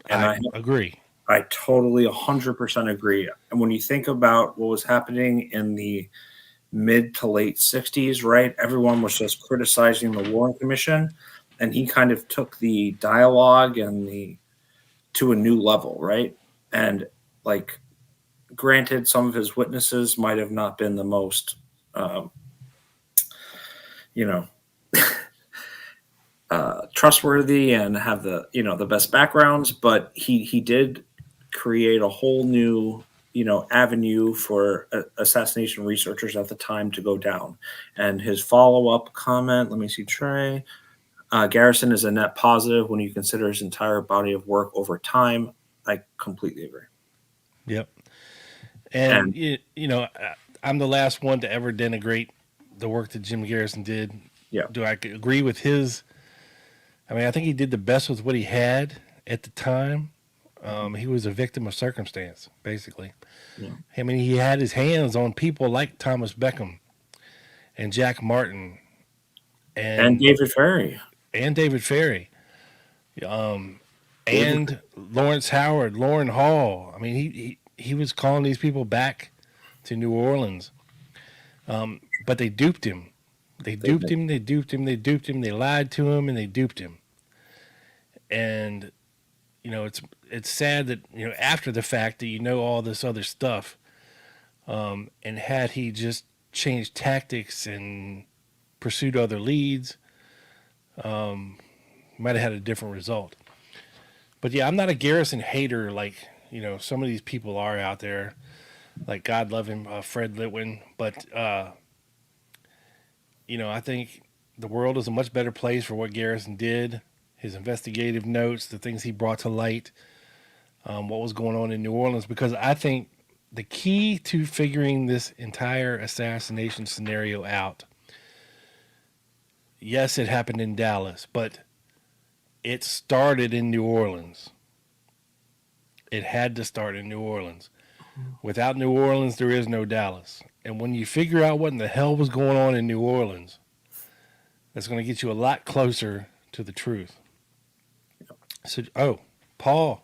D: And I
E: agree.
D: I totally 100% agree. And when you think about what was happening in the mid to late 60s, right? Everyone was just criticizing the Warren Commission, and he kind of took the dialogue and to a new level, right? And like, granted, some of his witnesses might have not been the most, trustworthy and have the best backgrounds, but he did create a whole new avenue for assassination researchers at the time to go down. And his follow-up comment, let me see, Trey, Garrison is a net positive when you consider his entire body of work over time. I completely agree.
E: Yep. And I'm the last one to ever denigrate the work that Jim Garrison did.
D: Yeah.
E: Do I agree with his? I mean, I think he did the best with what he had at the time. He was a victim of circumstance, basically. Yeah. I mean, he had his hands on people like Thomas Beckham and Jack Martin
D: and David Ferry.
E: And Lawrence Howard, Lauren Hall. I mean, he was calling these people back to New Orleans. But they duped him. They duped him. They lied to him, and they duped him. And it's sad that after the fact that all this other stuff, and had he just changed tactics and pursued other leads, might have had a different result. But yeah, I'm not a Garrison hater like some of these people are out there. Like, God love him, Fred Litwin, but I think the world is a much better place for what Garrison did. His investigative notes, the things he brought to light, what was going on in New Orleans, because I think the key to figuring this entire assassination scenario out, yes, it happened in Dallas, but it started in New Orleans. It had to start in New Orleans. Without New Orleans, there is no Dallas. And when you figure out what in the hell was going on in New Orleans, that's going to get you a lot closer to the truth. So, Paul.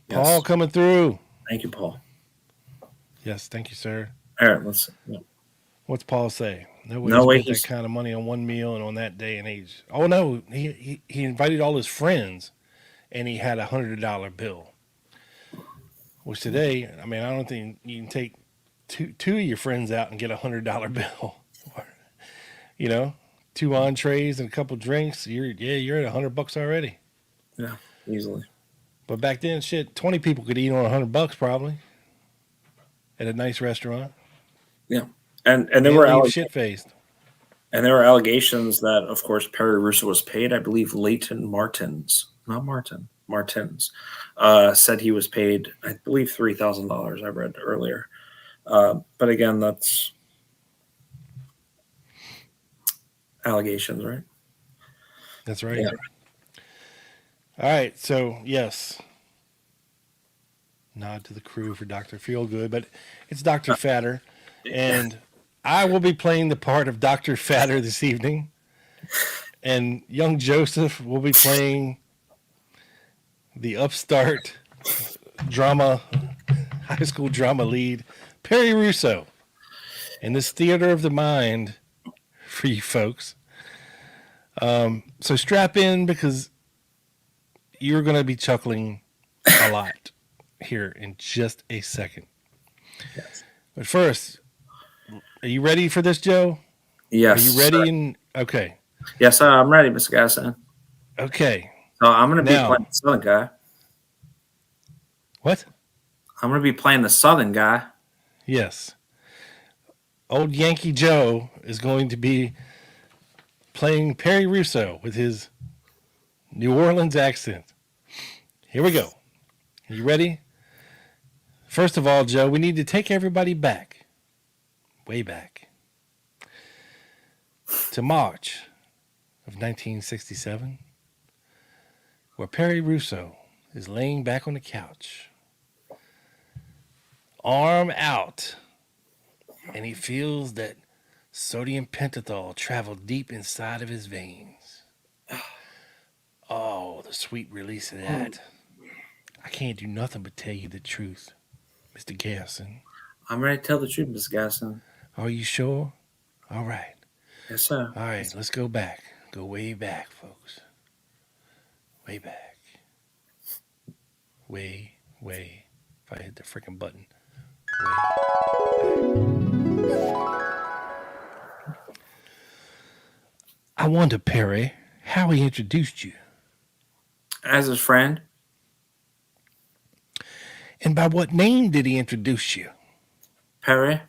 D: Yes.
E: Paul coming through.
D: Thank you, Paul.
E: Yes, thank you, sir.
D: All right, let's. Yeah.
E: What's Paul say?
D: No way
E: spent that kind of money on one meal and on that day and age. Oh no, he invited all his friends, and he had $100 bill. Which today, I mean, I don't think you can take two of your friends out and get $100 bill. 2 entrees and a couple drinks. You're at $100 already.
D: Yeah, easily.
E: But back then, 20 people could eat on $100 probably at a nice restaurant.
D: Yeah, and they were
E: shit faced.
D: And there were allegations that, of course, Perry Russo was paid. I believe Leighton Martins, not Martin, Martins, said he was paid, I believe, $3,000. I read earlier. But again, that's allegations, right?
E: That's right.
D: Yeah.
E: All right. So, yes. Nod to the crew for Dr. Feelgood, but it's Dr. Fatter. And I will be playing the part of Dr. Fatter this evening. And young Joseph will be playing the upstart drama, high school drama lead, Perry Russo. In this theater of the mind for you folks. So strap in because you're going to be chuckling a lot here in just a second.
D: Yes.
E: But first, are you ready for this, Joe?
D: Yes.
E: Are you ready?
D: Sir.
E: And okay.
D: Yes, I'm ready, Mr. Garrison.
E: Okay.
D: So I'm going to be
E: Now-
D: playing the Southern guy.
E: What?
D: I'm going to be playing the Southern guy.
E: Yes. Old Yankee Joe is going to be playing Perry Russo with his New Orleans accent. Here we go. Are you ready? First of all, Joe, we need to take everybody back, way back, to March of 1967, where Perry Russo is laying back on the couch, arm out, and he feels that sodium pentothal travel deep inside of his veins. Oh, the sweet release of that. I can't do nothing but tell you the truth, Mr. Garrison.
D: I'm ready to tell the truth, Mr. Garrison.
E: Are you sure? All right.
D: Yes, sir.
E: All right, let's go back. Go way back, folks. Way back. Way. If I hit the freaking button. I wonder, Perry, how he introduced you.
D: As his friend,
E: And by what name did he introduce you?
D: Perry.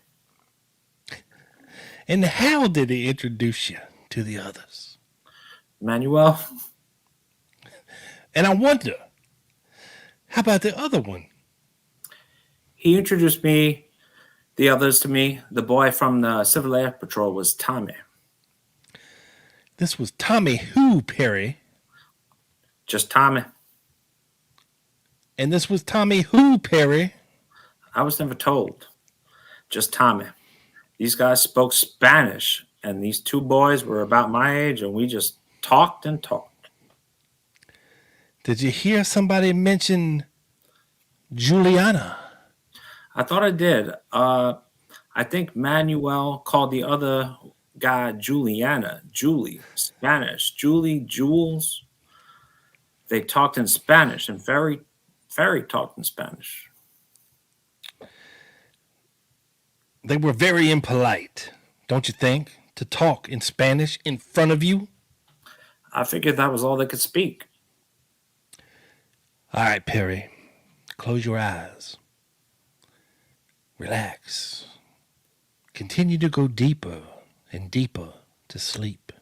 E: And how did he introduce you to the others?
D: Manuel.
E: And I wonder, how about the other one?
D: He introduced me, the others to me. The boy from the Civil Air Patrol was Tommy.
E: This was Tommy who, Perry?
D: Just Tommy.
E: And this was Tommy who, Perry?
D: I was never told. Just Tommy. These guys spoke Spanish, and these two boys were about my age, and we just talked and talked.
E: Did you hear somebody mention Juliana?
D: I thought I did. I think Manuel called the other guy Juliana. Julie, Spanish. Julie, Jules. They talked in Spanish, and Ferry talked in Spanish.
E: They were very impolite, don't you think, to talk in Spanish in front of you?
D: I figured that was all they could speak.
E: All right, Perry, close your eyes. Relax. Continue to go deeper and deeper to sleep.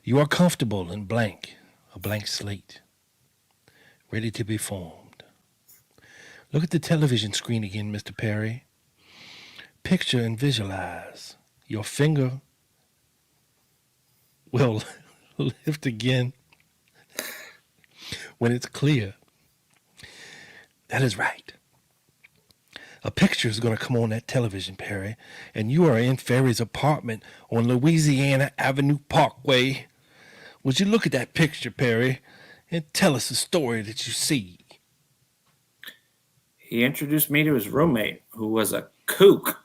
E: You are comfortable in blank, a blank slate, ready to be formed. Look at the television screen again, Mr. Perry. Picture and visualize. Your finger will lift again when it's clear. That is right. A picture is going to come on that television, Perry, and you are in Ferry's apartment on Louisiana Avenue Parkway. Would you look at that picture, Perry, and tell us the story that you see?
D: He introduced me to his roommate, who was a kook.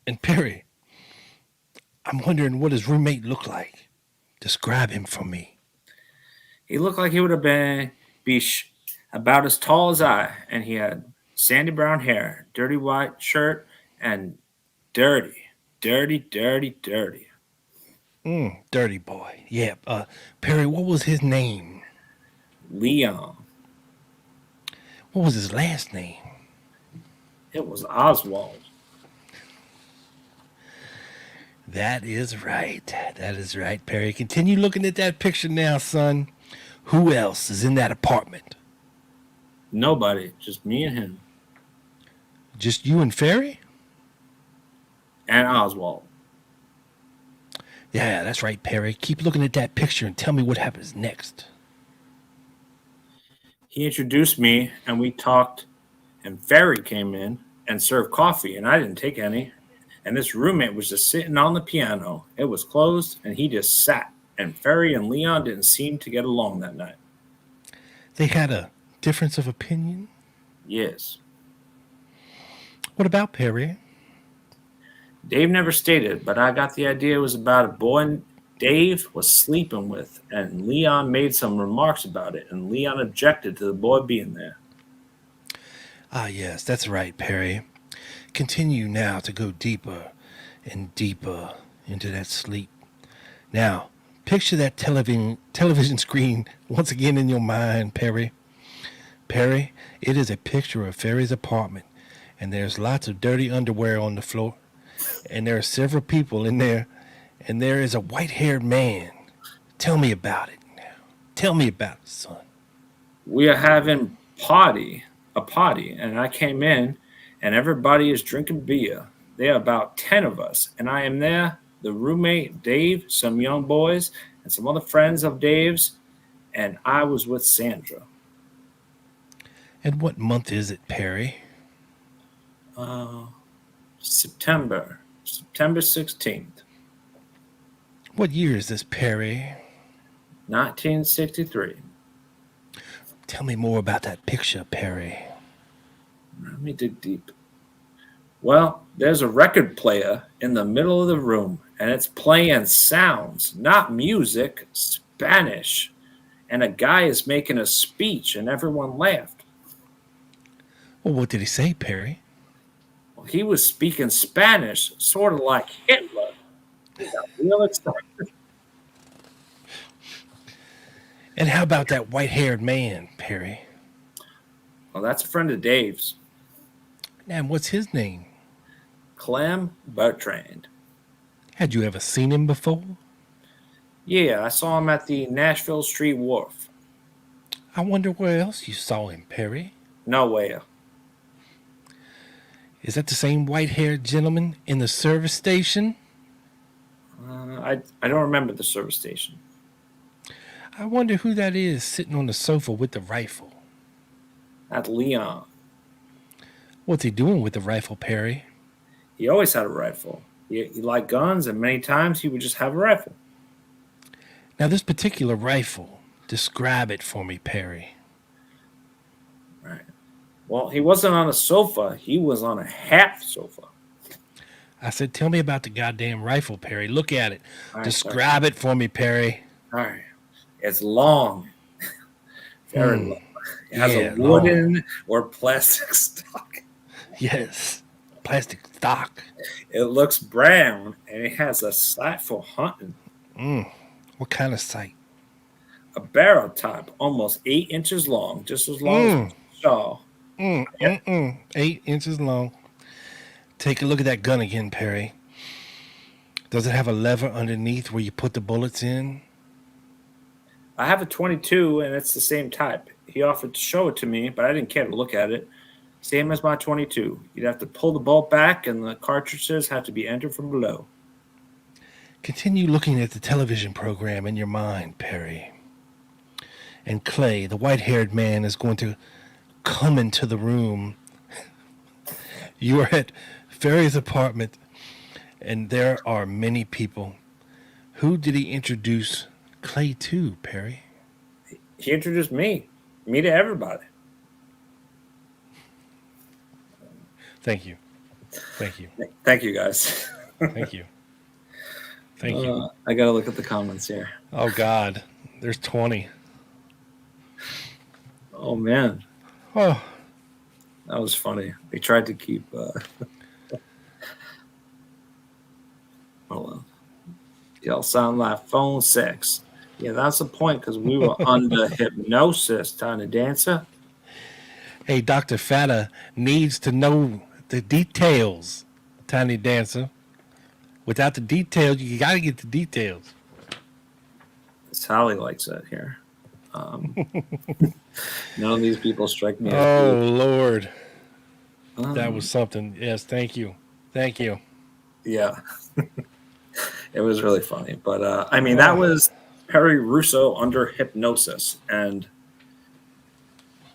E: And Perry, I'm wondering what his roommate looked like. Describe him for me.
D: He looked like he would have been about as tall as I, and he had sandy brown hair, dirty white shirt, and dirty.
E: Dirty boy. Yeah. Perry, what was his name?
D: Leon.
E: What was his last name?
D: It was Oswald.
E: That is right. That is right, Perry. Continue looking at that picture now, son. Who else is in that apartment?
D: Nobody, just me and him.
E: Just you and Ferry?
D: And Oswald.
E: Yeah, that's right, Perry. Keep looking at that picture and tell me what happens next.
D: He introduced me, and we talked, and Ferry came in and served coffee, and I didn't take any. And this roommate was just sitting on the piano. It was closed, and he just sat. And Ferry and Leon didn't seem to get along that night.
E: They had a difference of opinion?
D: Yes.
E: What about Perry?
D: Dave never stated, but I got the idea it was about a boy Dave was sleeping with, and Leon made some remarks about it, and Leon objected to the boy being there.
E: Ah, yes, that's right, Perry. Continue now to go deeper and deeper into that sleep. Now, picture that television screen once again in your mind, Perry. Perry, it is a picture of Ferry's apartment, and there's lots of dirty underwear on the floor, and there are several people in there, and there is a white-haired man. Tell me about it now. Tell me about it, son.
D: We are having a party, and I came in, and everybody is drinking beer. There are about 10 of us, and I am there, the roommate, Dave, some young boys, and some other friends of Dave's, and I was with Sandra.
E: And what month is it, Perry?
D: September 16th,
E: What year is this, Perry?
D: 1963.
E: Tell me more about that picture, Perry.
D: Let me dig deep. Well, there's a record player in the middle of the room, and it's playing sounds, not music, Spanish. And a guy is making a speech, and everyone laughed.
E: Well, what did he say, Perry?
D: Well, he was speaking Spanish, sort of like Hitler. He got real excited.
E: And how about that white-haired man, Perry?
D: Well, that's a friend of Dave's,
E: And what's his name?
D: Clem Bertrand.
E: Had you ever seen him before?
D: Yeah, I saw him at the Nashville Street Wharf.
E: I wonder where else you saw him, Perry.
D: Nowhere.
E: Is that the same white-haired gentleman in the service station?
D: I don't remember the service station.
E: I wonder who that is sitting on the sofa with the rifle.
D: That's Leon.
E: What's he doing with the rifle, Perry?
D: He always had a rifle. He liked guns, and many times he would just have a rifle.
E: Now, this particular rifle, describe it for me, Perry.
D: Right. Well, he wasn't on a sofa. He was on a half sofa.
E: I said, tell me about the goddamn rifle, Perry. Look at it.
D: All right,
E: Describe it for me, Perry.
D: All right. It's long. Very long. It has
E: Yeah,
D: a wooden or plastic stock.
E: Yes. Plastic stock.
D: It looks brown, and it has a sight for hunting.
E: What kind of sight?
D: A barrel type, almost 8 inches long, just as long as a saw.
E: 8 inches long. Take a look at that gun again, Perry. Does it have a lever underneath where you put the bullets in?
D: I have a 22, and it's the same type. He offered to show it to me, but I didn't care to look at it. Same as my 22. You'd have to pull the bolt back, and the cartridges have to be entered from below.
E: Continue looking at the television program in your mind, Perry. And Clay, the white-haired man, is going to come into the room. You are at Ferry's apartment, and there are many people. Who did he introduce Clay to, Perry?
D: He introduced me to everybody.
E: Thank you. Thank you.
D: Thank you, guys.
E: Thank you. Thank you.
D: I got to look at the comments here.
E: Oh, God. There's 20.
D: Oh, man.
E: Oh,
D: That was funny. They tried to keep... Hold on. Y'all sound like phone sex. Yeah, that's the point, because we were under hypnosis, Tiny Dancer.
E: hey, Dr. Fata needs to know the details, Tiny Dancer. Without the details, you got to get the details.
D: Sally likes it here. None of these people strike me as
E: Oh,
D: being-
E: Lord. That was something. Yes, thank you. Thank you.
D: Yeah. It was really funny. But, I mean, that was Perry Russo under hypnosis. And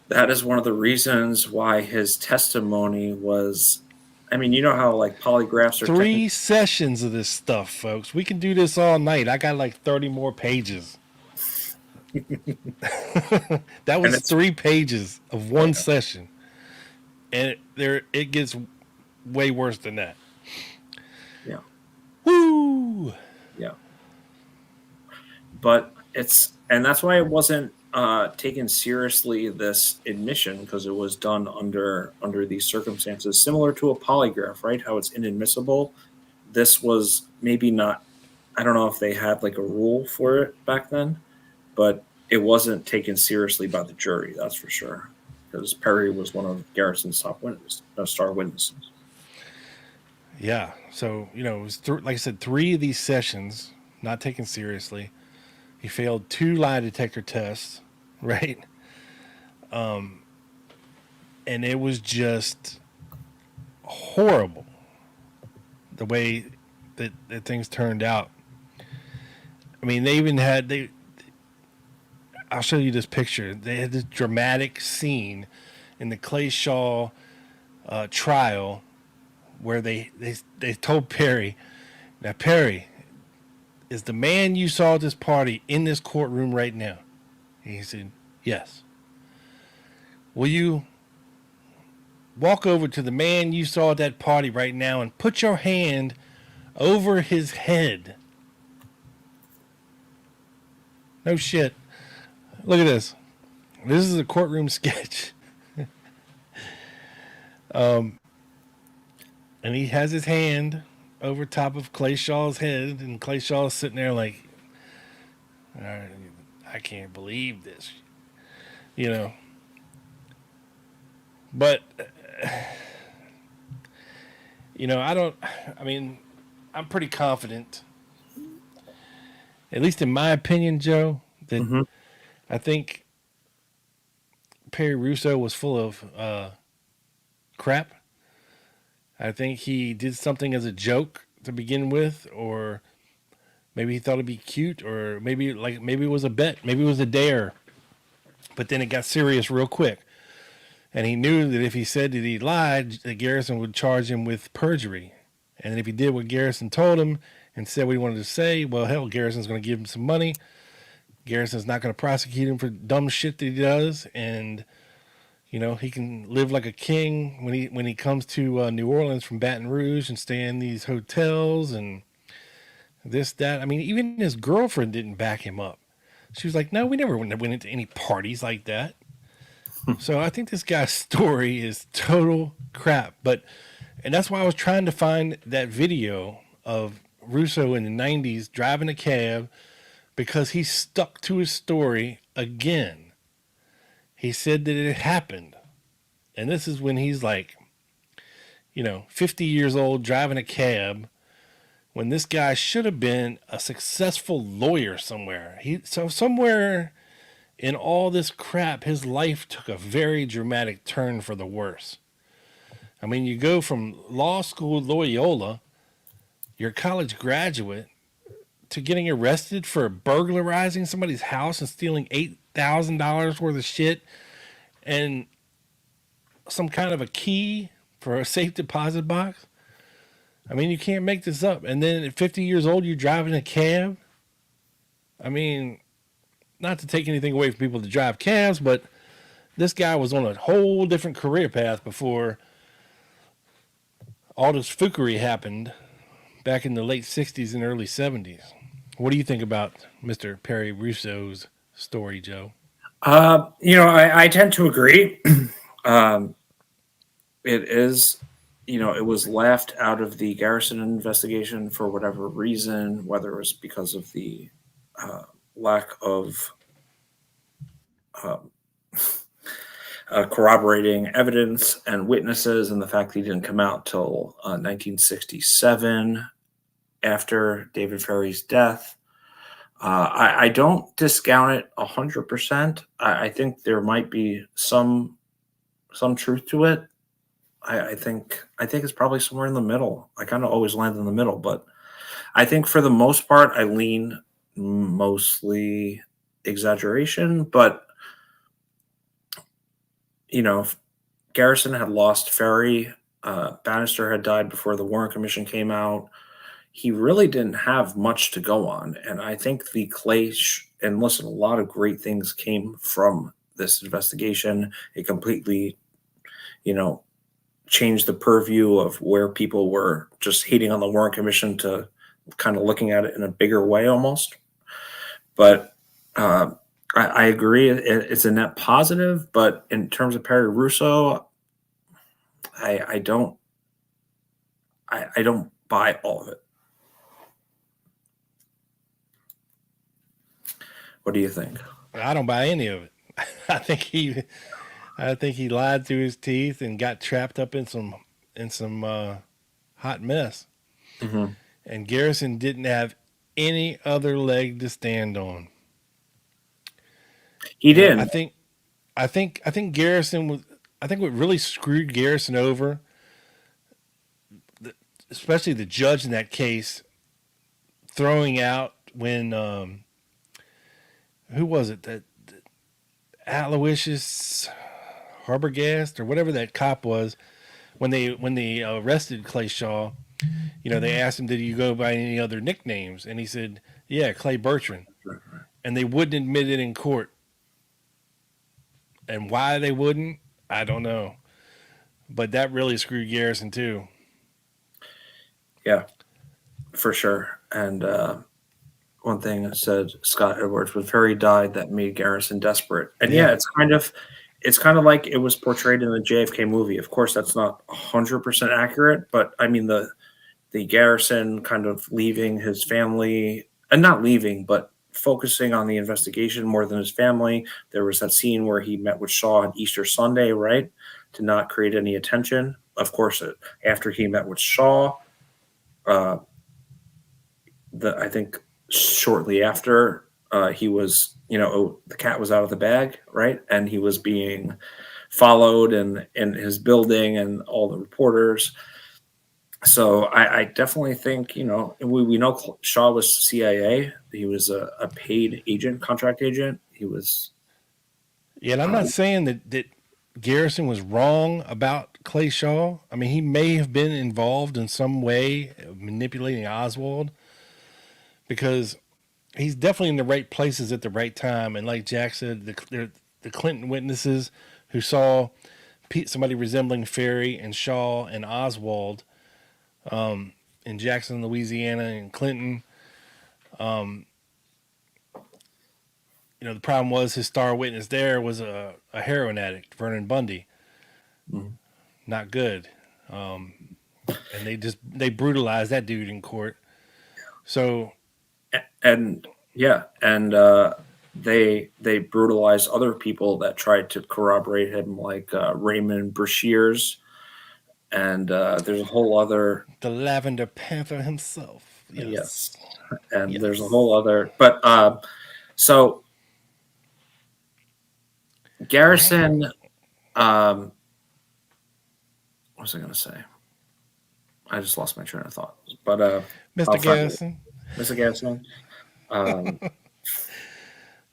D: that is one of the reasons why his testimony was, I mean, you know how like polygraphs are
E: 3 sessions of this stuff, folks. We can do this all night. I got like 30 more pages. That was 3 pages of one session. And it gets way worse than that.
D: Yeah.
E: Woo!
D: Yeah. But and that's why it wasn't taken seriously, this admission, because it was done under these circumstances, similar to a polygraph, right? How it's inadmissible. This was maybe not, I don't know if they had like a rule for it back then, but it wasn't taken seriously by the jury, that's for sure. Because Perry was one of Garrison's star witnesses.
E: Yeah. So, it was, like I said, 3 of these sessions, not taken seriously. He failed 2 lie detector tests, right? And it was just horrible the way that things turned out. I mean, they even had, I'll show you this picture. They had this dramatic scene in the Clay Shaw trial where they told Perry, now Perry, is the man you saw at this party in this courtroom right now? And he said, yes. Will you walk over to the man you saw at that party right now and put your hand over his head? No shit. Look at this. This is a courtroom sketch. And he has his hand over top of Clay Shaw's head, and Clay Shaw's sitting there like, I can't believe this, But, I'm pretty confident, at least in my opinion, Joe, that I think Perry Russo was full of crap. I think he did something as a joke to begin with, or maybe he thought it'd be cute, or maybe it was a bet, maybe it was a dare. But then it got serious real quick. And he knew that if he said that he lied, that Garrison would charge him with perjury. And if he did what Garrison told him and said what he wanted to say, well, hell, Garrison's going to give him some money. Garrison's not going to prosecute him for dumb shit that he does. And, he can live like a king when he comes to New Orleans from Baton Rouge and stay in these hotels and this, that. I mean, even his girlfriend didn't back him up. She was like, no, we never went into any parties like that. So I think this guy's story is total crap. And that's why I was trying to find that video of Russo in the 90s driving a cab, because he stuck to his story again. He said that it happened. And this is when he's like, 50 years old driving a cab, when this guy should have been a successful lawyer somewhere. So somewhere in all this crap, his life took a very dramatic turn for the worse. I mean, you go from law school Loyola, you're a college graduate, to getting arrested for burglarizing somebody's house and stealing $8,000 worth of shit and some kind of a key for a safe deposit box. I mean, you can't make this up. And then at 50 years old, you're driving a cab. I mean, not to take anything away from people that drive cabs, but this guy was on a whole different career path before all this fuckery happened back in the late 60s and early 70s. What do you think about Mr. Perry Russo's story, Joe?
D: I tend to agree. It is, it was laughed out of the Garrison investigation for whatever reason, whether it was because of the lack of corroborating evidence and witnesses, and the fact that he didn't come out till 1967. after David Ferry's death. I don't discount it 100%. I think there might be some truth to it. I think it's probably somewhere in the middle. I kind of always land in the middle, but I think for the most part, I lean mostly exaggeration. But if Garrison had lost Ferry, Bannister had died before the Warren Commission came out. He really didn't have much to go on. And I think the Clay, and listen, a lot of great things came from this investigation. It completely, changed the purview of where people were just hating on the Warren Commission to kind of looking at it in a bigger way almost. But I agree. It's a net positive. But in terms of Perry Russo, I don't buy all of it. What do you think?
E: I don't buy any of it. I think he lied through his teeth and got trapped up in some hot mess.
D: Mm-hmm.
E: And Garrison didn't have any other leg to stand on.
D: He did.
E: I think Garrison was. I think what really screwed Garrison over, especially the judge in that case, throwing out when who was it that Aloysius Harbergast or whatever that cop was, when they arrested Clay Shaw, they asked him, did you go by any other nicknames? And he said, yeah, Clay Bertrand. And they wouldn't admit it in court. And why they wouldn't, I don't know. But that really screwed Garrison too.
D: Yeah, for sure. And one thing that said Scott Edwards, when Ferry died, that made Garrison desperate. And yeah, it's kind of like it was portrayed in the JFK movie. Of course, that's not 100% accurate, but I mean the Garrison kind of leaving his family, and not leaving, but focusing on the investigation more than his family. There was that scene where he met with Shaw on Easter Sunday, right, to not create any attention. Of course, after he met with Shaw, I think shortly after, he was, the cat was out of the bag, right? And he was being followed in his building and all the reporters. So I definitely think, we know Shaw was CIA. He was a paid agent, contract agent. He was.
E: Yeah, and I'm not saying that Garrison was wrong about Clay Shaw. I mean, he may have been involved in some way manipulating Oswald, because he's definitely in the right places at the right time. And like Jack said, the Clinton witnesses who saw somebody resembling Ferry and Shaw and Oswald in Jackson, Louisiana, and Clinton. The problem was his star witness there was a heroin addict, Vernon Bundy.
D: Mm-hmm.
E: Not good. And they brutalized that dude in court. So.
D: And they brutalized other people that tried to corroborate him, like Raymond Brashears, and there's a whole other,
E: the Lavender Panther himself.
D: Yes. And yes. There's a whole other, but so Garrison, what was I going to say? I just lost my train of thought. But
E: Mr. Garrison.
D: Mr. Garrison.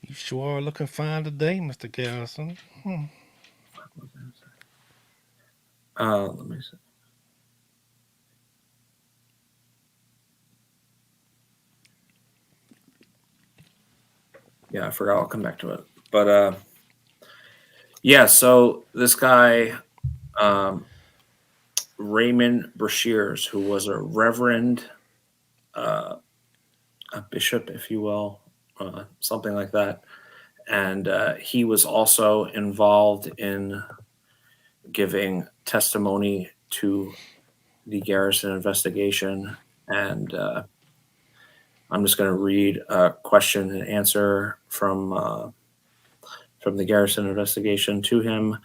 E: You sure are looking fine today, Mr. Garrison.
D: Let me see. Yeah, I forgot. I'll come back to it. But yeah, so this guy, Raymond Brashears, who was a reverend, a bishop, if you will, something like that. And he was also involved in giving testimony to the Garrison investigation. And I'm just going to read a question and answer from the Garrison investigation to him.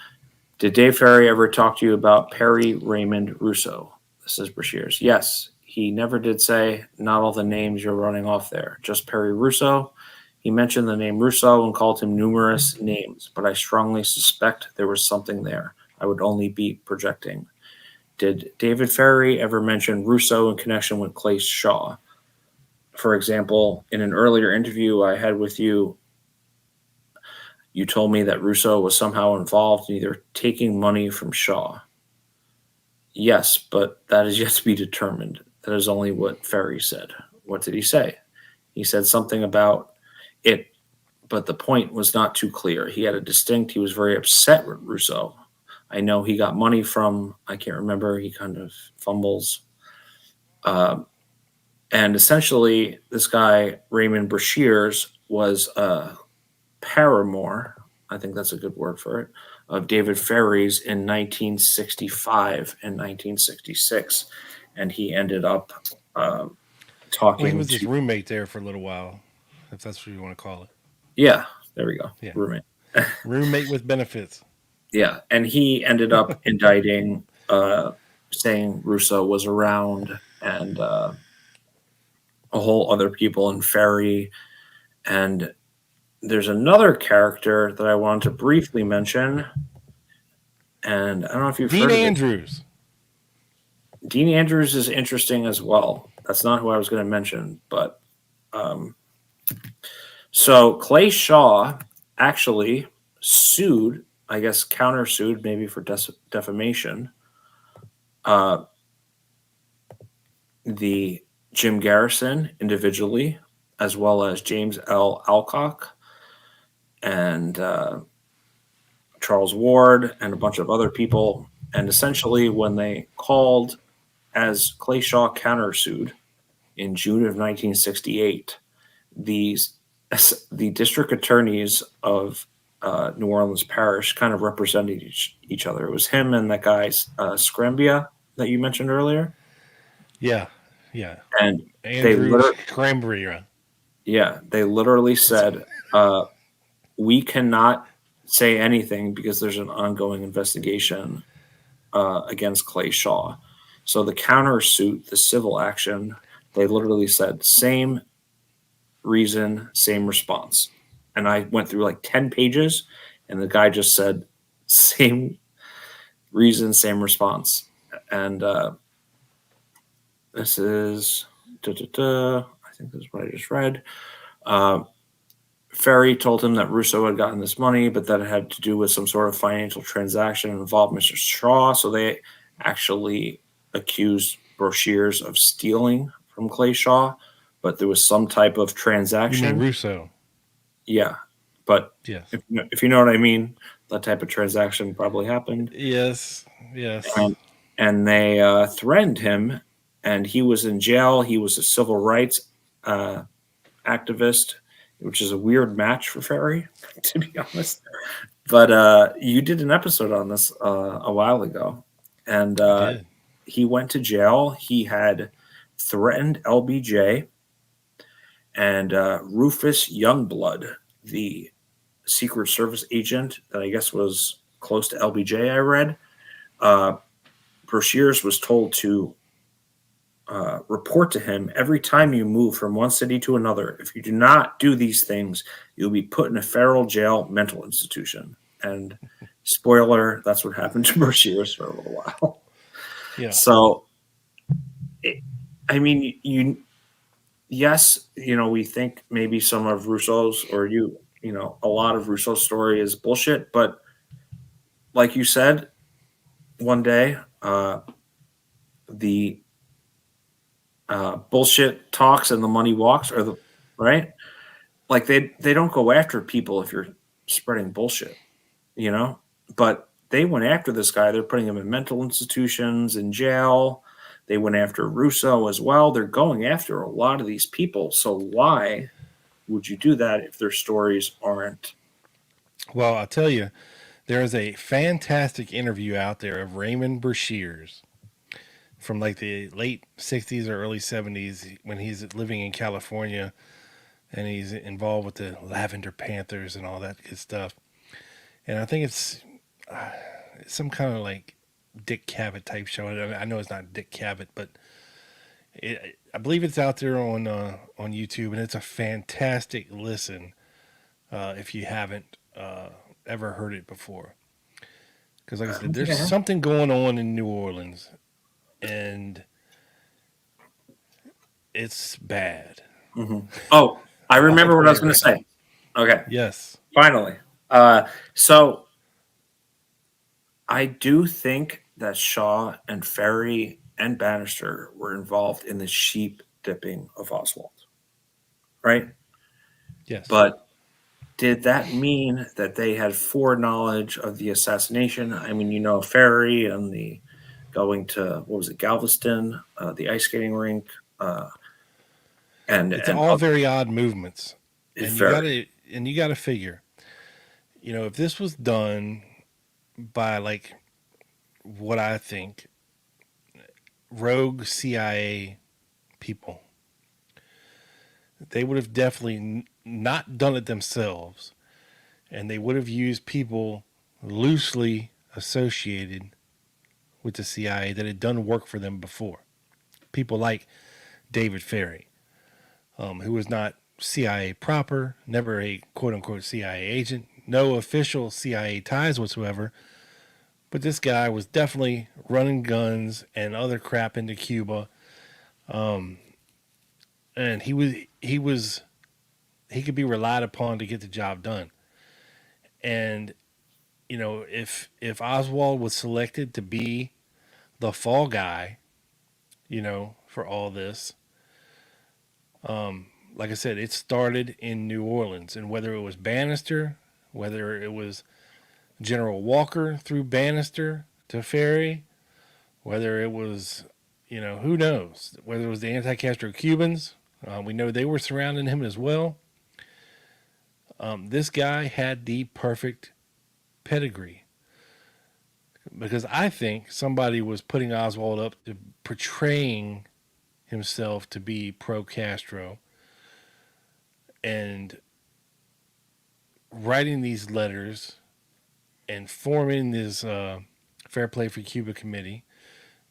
D: Did Dave Ferry ever talk to you about Perry Raymond Russo? This is Brashears. Yes, he never did say, not all the names you're running off there, just Perry Russo. He mentioned the name Russo and called him numerous names, but I strongly suspect there was something there. I would only be projecting. Did David Ferry ever mention Russo in connection with Clay Shaw? For example, in an earlier interview I had with you, you told me that Russo was somehow involved in either taking money from Shaw. Yes, but that is yet to be determined. That is only what Ferry said. What did he say? He said something about it, but the point was not too clear. He was very upset with Russo. I know he got money from, I can't remember, he kind of fumbles. And essentially, this guy, Raymond Brashears, was a paramour, I think that's a good word for it, of David Ferry's in 1965 and 1966. And he ended up talking
E: Well, he was
D: to...
E: his roommate there for a little while, if that's what you want to call it.
D: Yeah, there we go.
E: Yeah.
D: Roommate.
E: Roommate with benefits.
D: Yeah, and he ended up indicting, saying Russo was around, and a whole other people in Ferry. And there's another character that I wanted to briefly mention, and I don't know if you've
E: Dean
D: heard of it.
E: Andrews.
D: Dean Andrews is interesting as well. That's not who I was going to mention, but so Clay Shaw actually sued, I guess countersued maybe for defamation, the Jim Garrison individually, as well as James L. Alcock and Charles Ward and a bunch of other people. And essentially, when they called as Clay Shaw countersued in June of 1968, the district attorneys of New Orleans Parish kind of represented each other. It was him and that guy Scrambia that you mentioned earlier.
E: Yeah.
D: And
E: Andrew Scrambia.
D: Yeah, they literally said, we cannot say anything because there's an ongoing investigation against Clay Shaw. So the countersuit, the civil action, they literally said same reason, same response. And I went through like 10 pages, and the guy just said same reason, same response. And this is, I think this is what I just read. Ferry told him that Russo had gotten this money, but that it had to do with some sort of financial transaction that involved Mr. Shaw. So they actually accused Brashears of stealing from Clay Shaw, but there was some type of transaction.
E: You mean Russo?
D: Yeah, but
E: yes.
D: If you know what I mean, that type of transaction probably happened.
E: Yes.
D: And they threatened him, and he was in jail. He was a civil rights activist, which is a weird match for Ferry, to be honest. But you did an episode on this a while ago, and he went to jail. He had threatened LBJ, and Rufus Youngblood, the Secret Service agent that I guess was close to LBJ, I read. Brashears was told to report to him every time you move from one city to another. If you do not do these things, you'll be put in a federal jail mental institution. And spoiler, that's what happened to Brashears for a little while.
E: Yeah.
D: So, I mean, yes, we think maybe some of Russo's or a lot of Russo's story is bullshit. But like you said, one day, the bullshit talks and the money walks, right? Like they don't go after people if you're spreading bullshit, but they went after this guy. They're putting him in mental institutions, in jail. They went after Russo as well. They're going after a lot of these people. So why would you do that if their stories aren't?
E: Well, I'll tell you, there is a fantastic interview out there of Raymond Brashears from like the late 60s or early 70s when he's living in California and he's involved with the Lavender Panthers and all that good stuff. And I think it's some kind of like Dick Cavett type show. I know it's not Dick Cavett, but I believe it's out there on YouTube, and it's a fantastic listen if you haven't ever heard it before. Because, like I said, there's something going on in New Orleans, and it's bad.
D: Mm-hmm. Oh, I remember what I was going to say. Okay.
E: Yes.
D: Finally. So I do think that Shaw and Ferry and Bannister were involved in the sheep dipping of Oswald. Right?
E: Yes.
D: But did that mean that they had foreknowledge of the assassination? I mean, you know, Ferry and the going to, what was it, Galveston, the ice skating rink. And
E: it's all very odd movements. And you gotta figure, you know, if this was done by, like, what I think, rogue CIA people, they would have definitely not done it themselves, and they would have used people loosely associated with the CIA that had done work for them before. People like David Ferry, who was not CIA proper, never a quote-unquote CIA agent, no official CIA ties whatsoever, but this guy was definitely running guns and other crap into Cuba, and he could be relied upon to get the job done. And you know, if Oswald was selected to be the fall guy, you know, for all this, like I said, it started in New Orleans, and whether it was Bannister, whether it was General Walker through Bannister to Ferry, whether it was, you know, who knows, whether it was the anti-Castro Cubans, we know they were surrounding him as well. This guy had the perfect pedigree, because I think somebody was putting Oswald up to portraying himself to be pro-Castro and writing these letters and forming this Fair Play for Cuba committee,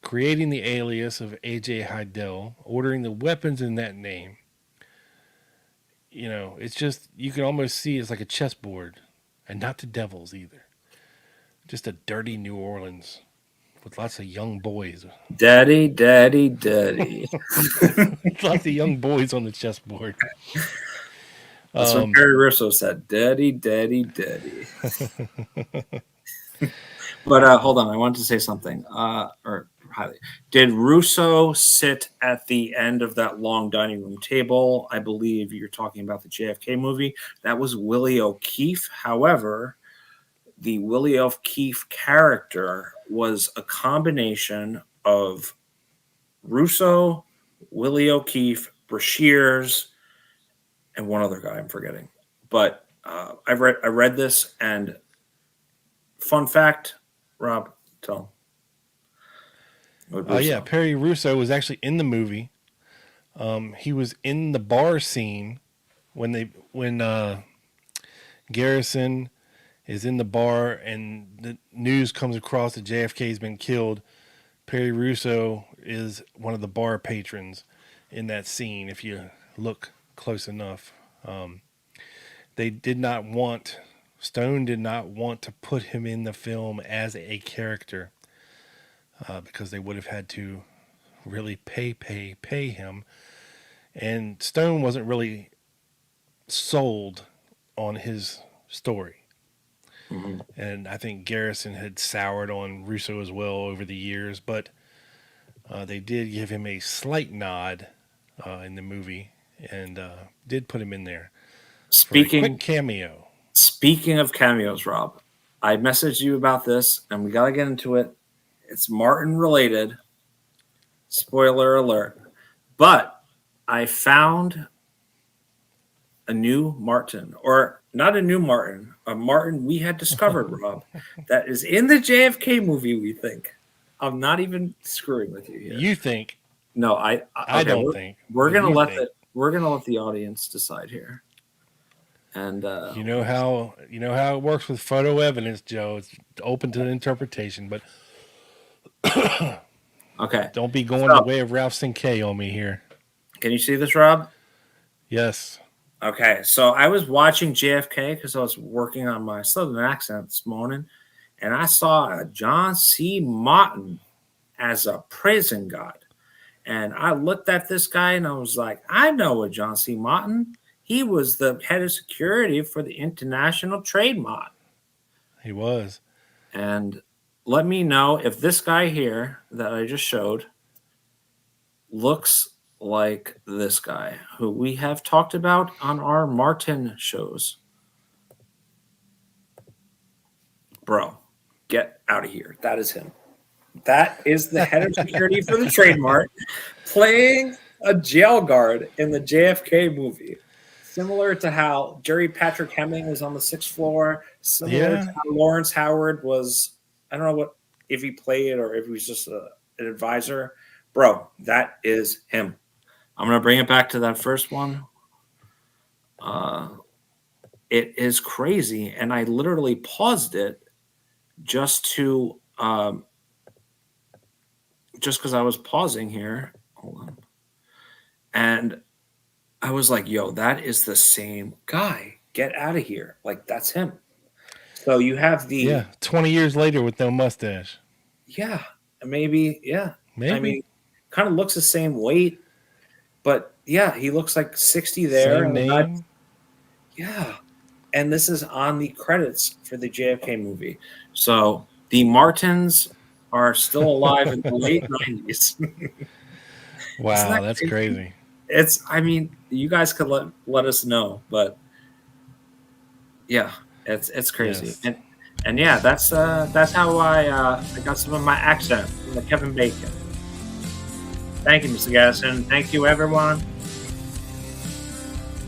E: creating the alias of A.J. Howdid, ordering the weapons in that name. You know, it's just, you can almost see it's like a chessboard, and not the Devils either. Just a dirty New Orleans with lots of young boys.
D: Daddy, daddy, daddy.
E: Lots of young boys on the chessboard.
D: That's what Perry Russo said. Daddy, daddy, daddy. But hold on, I wanted to say something. Did Russo sit at the end of that long dining room table? I believe you're talking about the JFK movie. That was Willie O'Keefe. However, the Willie O'Keefe character was a combination of Russo, Willie O'Keefe, Brashears, and one other guy I'm forgetting. But I read this, and fun fact, Rob, tell him.
E: Yeah, Perry Russo was actually in the movie. He was in the bar scene when Garrison is in the bar and the news comes across that JFK has been killed. Perry Russo is one of the bar patrons in that scene, if you look close enough. Stone did not want to put him in the film as a character because they would have had to really pay him. And Stone wasn't really sold on his story. Mm-hmm. And I think Garrison had soured on Russo as well over the years, but they did give him a slight nod in the movie and did put him in there. For a quick cameo.
D: Speaking of cameos, Rob, I messaged you about this, and we got to get into it. It's Martin related. Spoiler alert. But I found a new Martin, or not a new Martin, a Martin we had discovered, Rob, that is in the JFK movie, we think. I'm not even screwing with you here.
E: You think?
D: No, I don't think. We're gonna let the audience decide here. And
E: you know how it works with photo evidence, Joe. It's open to interpretation, but
D: Okay.
E: Don't be going
D: So-
E: the way of Ralph Sinkay on me here.
D: Can you see this, Rob?
E: Yes.
D: Okay, so I was watching JFK because I was working on my Southern accent this morning, and I saw a John C. Martin as a prison guard. And I looked at this guy and I was like, I know a John C. Martin. He was the head of security for the International Trade Mart.
E: He was.
D: And let me know if this guy here that I just showed looks like this guy who we have talked about on our Martin shows. Bro, get out of here. That is him. That is the head of security for the Trade Mart playing a jail guard in the JFK movie. Similar to how Jerry Patrick Hemming was on the 6th floor. Similar to how Lawrence Howard was, I don't know what if he played or if he was just an advisor. Bro, that is him. I'm going to bring it back to that first one. It is crazy. And I literally paused it just to, just because I was pausing here. Hold on. And I was like, yo, that is the same guy. Get out of here. Like, that's him. So you have the...
E: Yeah, 20 years later with no mustache.
D: Yeah, maybe, yeah.
E: Maybe.
D: I mean, kind of looks the same weight, but yeah, he looks like 60 there.
E: Same name.
D: Yeah. And this is on the credits for the JFK movie. So the Martins are still alive in the late 90s.
E: Wow, that's crazy.
D: It's, I mean, you guys could let us know, but yeah, it's crazy.
E: Yes.
D: And yeah, that's how I got some of my accent from the Kevin Bacon. Thank you, Mr. Garrison. Thank you, everyone.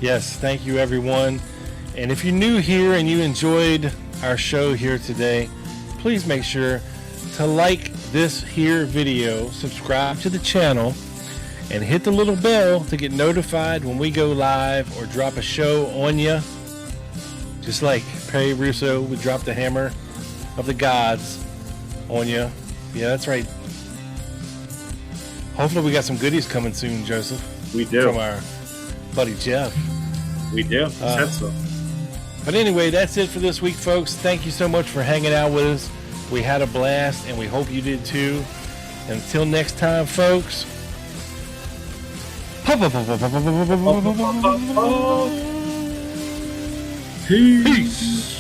E: Yes, thank you, everyone. And if you're new here and you enjoyed our show here today, please make sure to like this here video, subscribe to the channel, and hit the little bell to get notified when we go live or drop a show on you. Just like Perry Russo would drop the hammer of the gods on you. Yeah, that's right. Hopefully we got some goodies coming soon, Joseph.
D: We do.
E: From our buddy Jeff.
D: We do. Said so.
E: But anyway, that's it for this week, folks. Thank you so much for hanging out with us. We had a blast, and we hope you did too. Until next time, folks. Peace.